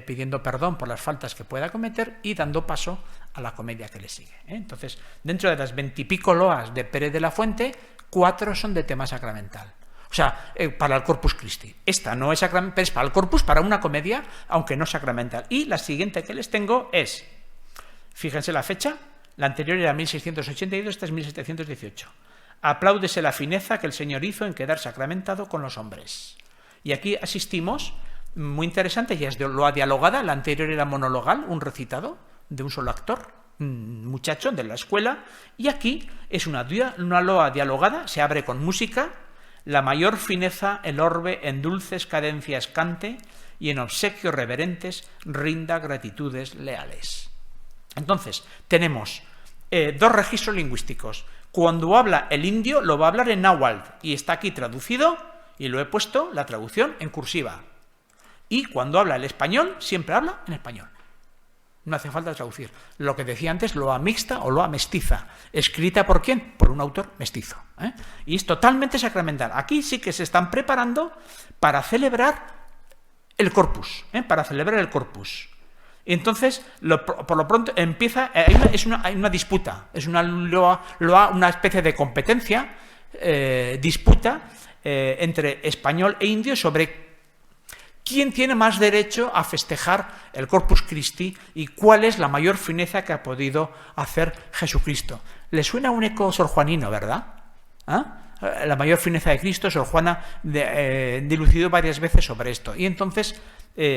pidiendo perdón por las faltas que pueda cometer y dando paso a la comedia que le sigue. Entonces, dentro de las 20 y pico loas de Pérez de la Fuente, 4 son de tema sacramental. O sea, para el Corpus Christi. Esta no es sacramental, es para el Corpus, para una comedia, aunque no sacramental. Y la siguiente que les tengo es, fíjense la fecha, la anterior era 1682, esta es 1718. Apláudese la fineza que el Señor hizo en quedar sacramentado con los hombres. Y aquí asistimos, muy interesante, ya es de loa dialogada, la anterior era monologal, un recitado de un solo actor, un muchacho de la escuela, y aquí es una loa dialogada, se abre con música. La mayor fineza el orbe en dulces cadencias cante y en obsequios reverentes rinda gratitudes leales. Entonces, tenemos 2 registros lingüísticos. Cuando habla el indio, lo va a hablar en náhuatl, y está aquí traducido, y lo he puesto, la traducción, en cursiva. Y cuando habla el español, siempre habla en español. No hace falta traducir. Lo que decía antes, loa mixta o loa mestiza. ¿Escrita por quién? Por un autor mestizo. Y es totalmente sacramental. Aquí sí que se están preparando para celebrar el Corpus. Para celebrar el Corpus. Entonces, por lo pronto, empieza... Hay una disputa. Es una loa, una especie de competencia, disputa entre español e indio sobre ¿quién tiene más derecho a festejar el Corpus Christi y cuál es la mayor fineza que ha podido hacer Jesucristo? Le suena un eco sorjuanino, ¿verdad? La mayor fineza de Cristo, Sor Juana dilucidó varias veces sobre esto. Y entonces,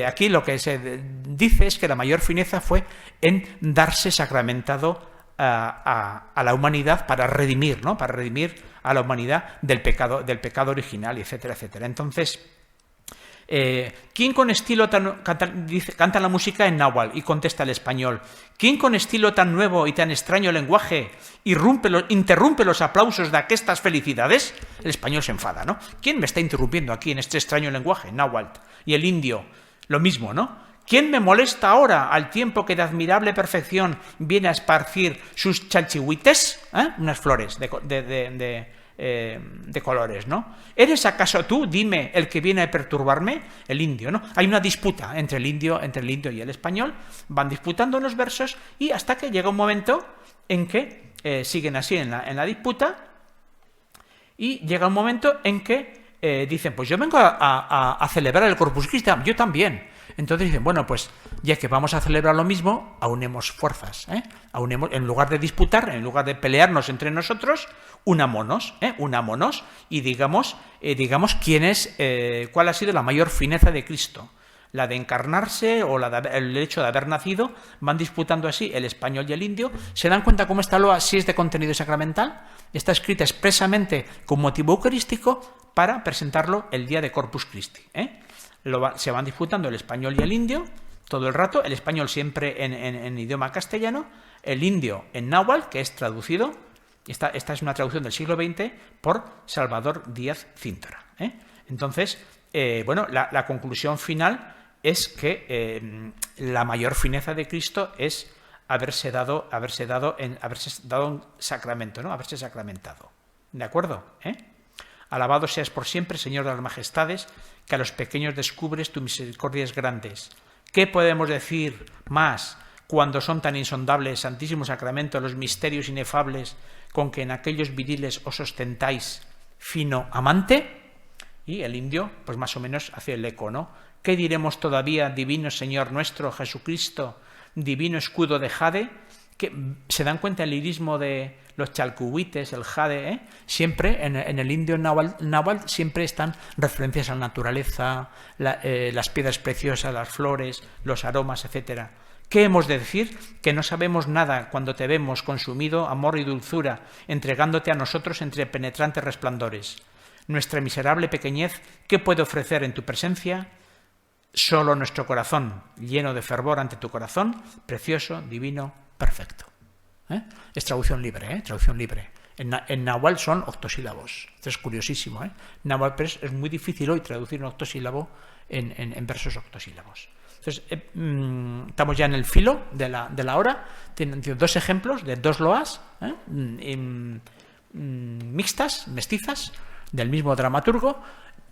aquí lo que se dice es que la mayor fineza fue en darse sacramentado a la humanidad para redimir, ¿no? Para redimir a la humanidad del pecado original, etcétera, etcétera. Entonces, ¿quién con estilo canta la música en náhuatl y contesta el español? ¿Quién con estilo tan nuevo y tan extraño lenguaje interrumpe los aplausos de aquestas felicidades? El español se enfada, ¿no? ¿Quién me está interrumpiendo aquí en este extraño lenguaje, náhuatl? Y el indio, lo mismo, ¿no? ¿Quién me molesta ahora al tiempo que de admirable perfección viene a esparcir sus chalchihuites? Unas flores de colores, ¿no? ¿Eres acaso tú, dime, el que viene a perturbarme? El indio, ¿no? Hay una disputa entre el indio y el español, van disputando los versos y hasta que llega un momento en que siguen así en la disputa y llega un momento en que dicen, pues yo vengo a celebrar el Corpus Christi, yo también. Entonces dicen, bueno, pues ya que vamos a celebrar lo mismo, aunemos fuerzas, aunemos, en lugar de disputar, en lugar de pelearnos entre nosotros, unámonos y digamos cuál ha sido la mayor fineza de Cristo, la de encarnarse o el hecho de haber nacido. Van disputando así el español y el indio. ¿Se dan cuenta cómo esta loa sí es de contenido sacramental? Está escrita expresamente con motivo eucarístico para presentarlo el día de Corpus Christi. Se van disputando el español y el indio todo el rato, el español siempre en idioma castellano, el indio en náhuatl, que es traducido. Esta es una traducción del siglo XX por Salvador Díaz Cíntora. Entonces, bueno, la conclusión final es que la mayor fineza de Cristo es haberse dado un sacramento, ¿no? Haberse sacramentado. ¿De acuerdo? Alabado seas por siempre, Señor de las majestades, que a los pequeños descubres tus misericordias grandes. ¿Qué podemos decir más cuando son tan insondables, Santísimo Sacramento, los misterios inefables con que en aquellos viriles os ostentáis, fino amante? Y el indio, pues más o menos hace el eco, ¿no? ¿Qué diremos todavía, divino Señor nuestro Jesucristo, divino escudo de jade? Que se dan cuenta el lirismo de los chalcuhuites, el jade, ¿eh? Siempre en el indio náhuatl siempre están referencias a la naturaleza, las piedras preciosas, las flores, los aromas, etcétera. ¿Qué hemos de decir? Que no sabemos nada cuando te vemos consumido amor y dulzura, entregándote a nosotros entre penetrantes resplandores. Nuestra miserable pequeñez, ¿qué puede ofrecer en tu presencia? Solo nuestro corazón, lleno de fervor ante tu corazón, precioso, divino, perfecto. Es traducción libre, traducción libre. En náhuatl son octosílabos. Esto es curiosísimo. Náhuatl es muy difícil hoy traducir un octosílabo en versos octosílabos. Entonces, estamos ya en el filo de la hora. Tienen 2 ejemplos de 2 loas mixtas, mestizas, del mismo dramaturgo,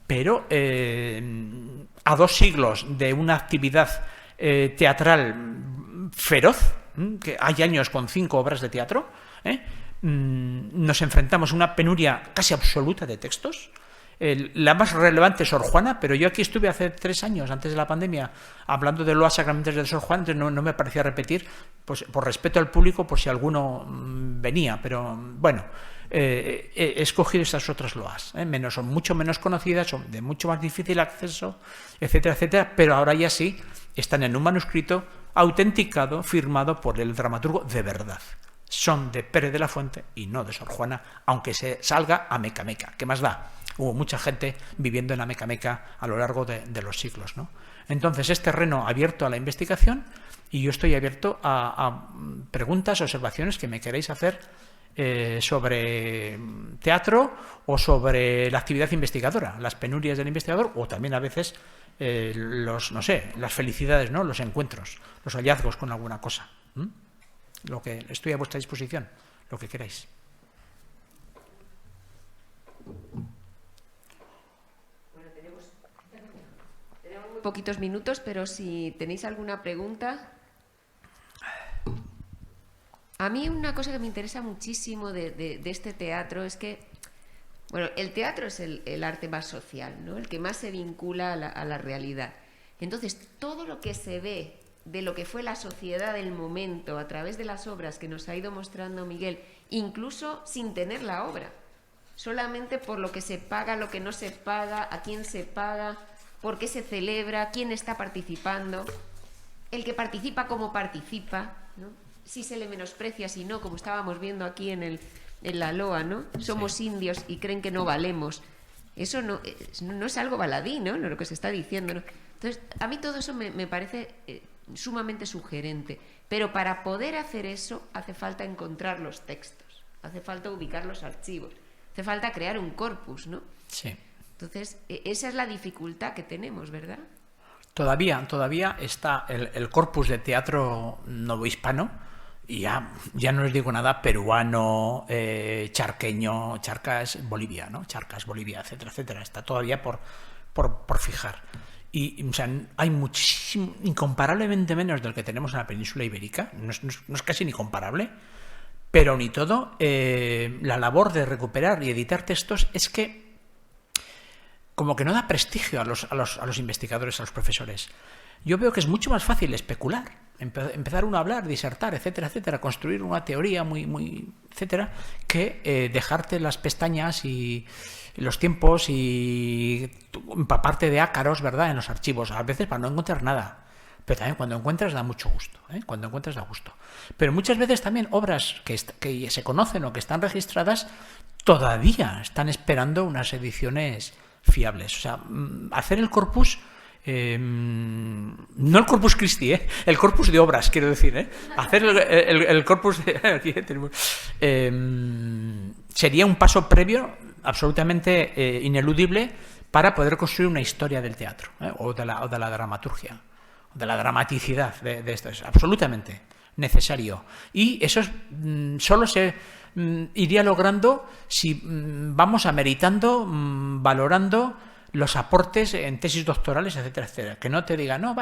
pero a 2 siglos de una actividad teatral feroz, que hay años con 5 obras de teatro, nos enfrentamos a una penuria casi absoluta de textos. La más relevante es Sor Juana, pero yo aquí estuve hace 3 años, antes de la pandemia, hablando de loas sacramentales de Sor Juana, entonces no me parecía repetir, pues, por respeto al público, por si alguno venía, pero bueno, he escogido estas otras loas, son mucho menos conocidas, son de mucho más difícil acceso, etcétera, etcétera, pero ahora ya sí están en un manuscrito autenticado, firmado por el dramaturgo de verdad. Son de Pérez de la Fuente y no de Sor Juana, aunque se salga a Meca Meca. ¿Qué más da? Hubo mucha gente viviendo en la Meca Meca a lo largo de los siglos, ¿no? Entonces es terreno abierto a la investigación y yo estoy abierto a preguntas, observaciones que me queréis hacer sobre teatro o sobre la actividad investigadora, las penurias del investigador, o también a veces las felicidades, ¿no? Los encuentros, los hallazgos con alguna cosa. Lo que estoy a vuestra disposición, lo que queráis. Bueno, tenemos muy poquitos minutos, pero si tenéis alguna pregunta. A mí una cosa que me interesa muchísimo de este teatro es que, bueno, el teatro es el arte más social, ¿no? El que más se vincula a la realidad. Entonces, todo lo que se ve de lo que fue la sociedad del momento a través de las obras que nos ha ido mostrando Miguel, incluso sin tener la obra, solamente por lo que se paga, lo que no se paga, a quién se paga, por qué se celebra, quién está participando, el que participa, cómo participa, ¿no? Si se le menosprecia, si no, como estábamos viendo aquí en la loa, ¿no? Somos sí. Indios y creen que no valemos. Eso no es algo baladí, ¿no? Lo que se está diciendo, ¿no? Entonces, a mí todo eso me parece sumamente sugerente. Pero para poder hacer eso hace falta encontrar los textos, hace falta ubicar los archivos, hace falta crear un corpus, ¿no? Sí. Entonces, esa es la dificultad que tenemos, ¿verdad? Todavía está el corpus de teatro novohispano, y ya no les digo nada, peruano, charqueño, Charcas, Bolivia, ¿no? Charcas, Bolivia, etcétera, etcétera. Está todavía por fijar. Y o sea, hay muchísimo, incomparablemente menos del que tenemos en la península ibérica, no es casi ni comparable, pero ni todo, la labor de recuperar y editar textos es que como que no da prestigio a los investigadores, a los profesores. Yo veo que es mucho más fácil especular, empezar uno a hablar, disertar, etcétera, etcétera, construir una teoría muy etcétera, que dejarte las pestañas y los tiempos y empaparte de ácaros, ¿verdad?, en los archivos, a veces para no encontrar nada. Pero también cuando encuentras da mucho gusto, cuando encuentras da gusto. Pero muchas veces también obras que se conocen o que están registradas todavía están esperando unas ediciones fiables. O sea, hacer el corpus, no el Corpus Christi, el corpus de obras, quiero decir, hacer el corpus de, aquí tenemos, sería un paso previo absolutamente ineludible para poder construir una historia del teatro, o de la dramaturgia, de la dramaticidad de esto. Es absolutamente necesario. Y eso solo se iría logrando si vamos ameritando, valorando los aportes en tesis doctorales, etcétera, etcétera. Que no te diga, no,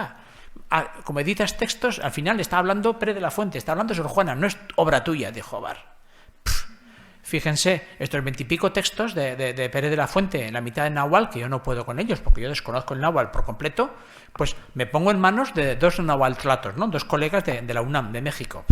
como editas textos, al final está hablando Pérez de la Fuente, está hablando Sor Juana, no es obra tuya, dijo Bar. Fíjense, estos 20 y pico textos de Pérez de la Fuente en la mitad de náhuatl, que yo no puedo con ellos porque yo desconozco el náhuatl por completo, pues me pongo en manos de dos náhuatlatos, ¿no? Dos colegas de la UNAM, de México.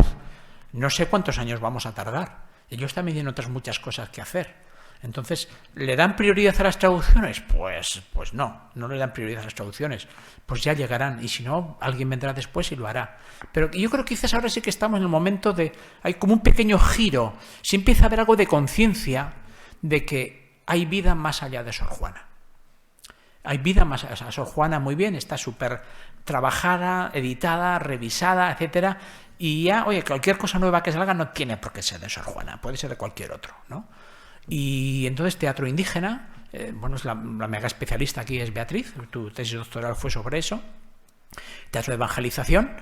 No sé cuántos años vamos a tardar. Ellos también tienen otras muchas cosas que hacer. Entonces, ¿le dan prioridad a las traducciones? Pues no le dan prioridad a las traducciones. Pues ya llegarán, y si no, alguien vendrá después y lo hará. Pero yo creo que quizás ahora sí que estamos en el momento de... Hay como un pequeño giro. Se empieza a haber algo de conciencia de que hay vida más allá de Sor Juana. Hay vida más allá. Sor Juana, muy bien, está súper trabajada, editada, revisada, etcétera. Y ya, oye, cualquier cosa nueva que salga no tiene por qué ser de Sor Juana, puede ser de cualquier otro, ¿no? Y entonces teatro indígena, bueno, es la mega especialista aquí es Beatriz, tu tesis doctoral fue sobre eso, teatro de evangelización,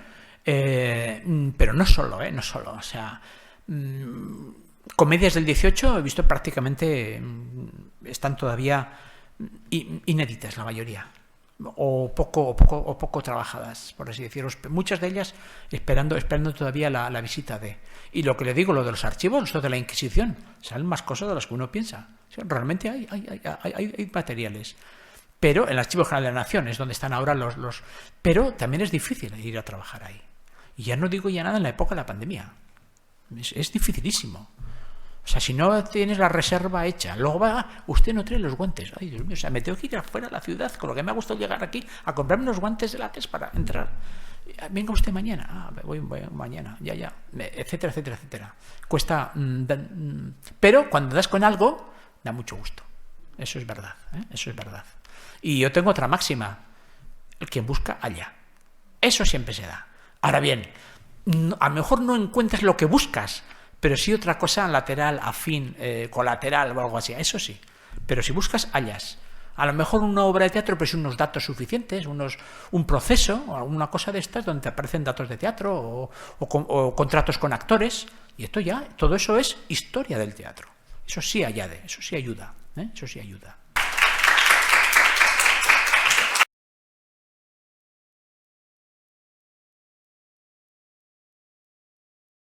pero no solo, o sea, comedias del 18 he visto prácticamente, están todavía inéditas la mayoría, o poco trabajadas, por así decirlo, muchas de ellas esperando todavía la visita de... Y lo que le digo, lo de los archivos, lo de la Inquisición, salen más cosas de las que uno piensa. O sea, realmente hay materiales. Pero el Archivo General de la Nación es donde están ahora los... Pero también es difícil ir a trabajar ahí. Y ya no digo ya nada en la época de la pandemia. Es dificilísimo. O sea, si no tienes la reserva hecha, luego va, usted no trae los guantes. Ay, Dios mío, o sea, me tengo que ir afuera a la ciudad, con lo que me ha gustado llegar aquí, a comprarme unos guantes de látex para entrar. Venga usted mañana. Voy mañana, ya, etcétera, etcétera, etcétera. Cuesta... pero cuando das con algo, da mucho gusto. Eso es verdad, eso es verdad. Y yo tengo otra máxima. El quien busca, halla. Eso siempre se da. Ahora bien, a lo mejor no encuentras lo que buscas, pero sí otra cosa lateral, afín, colateral o algo así, eso sí. Pero si buscas, hallas. A lo mejor una obra de teatro, pero sin unos datos suficientes, un proceso o alguna cosa de estas donde te aparecen datos de teatro o contratos con actores. Y esto ya, todo eso es historia del teatro. Eso sí añade, eso sí ayuda, eso sí ayuda.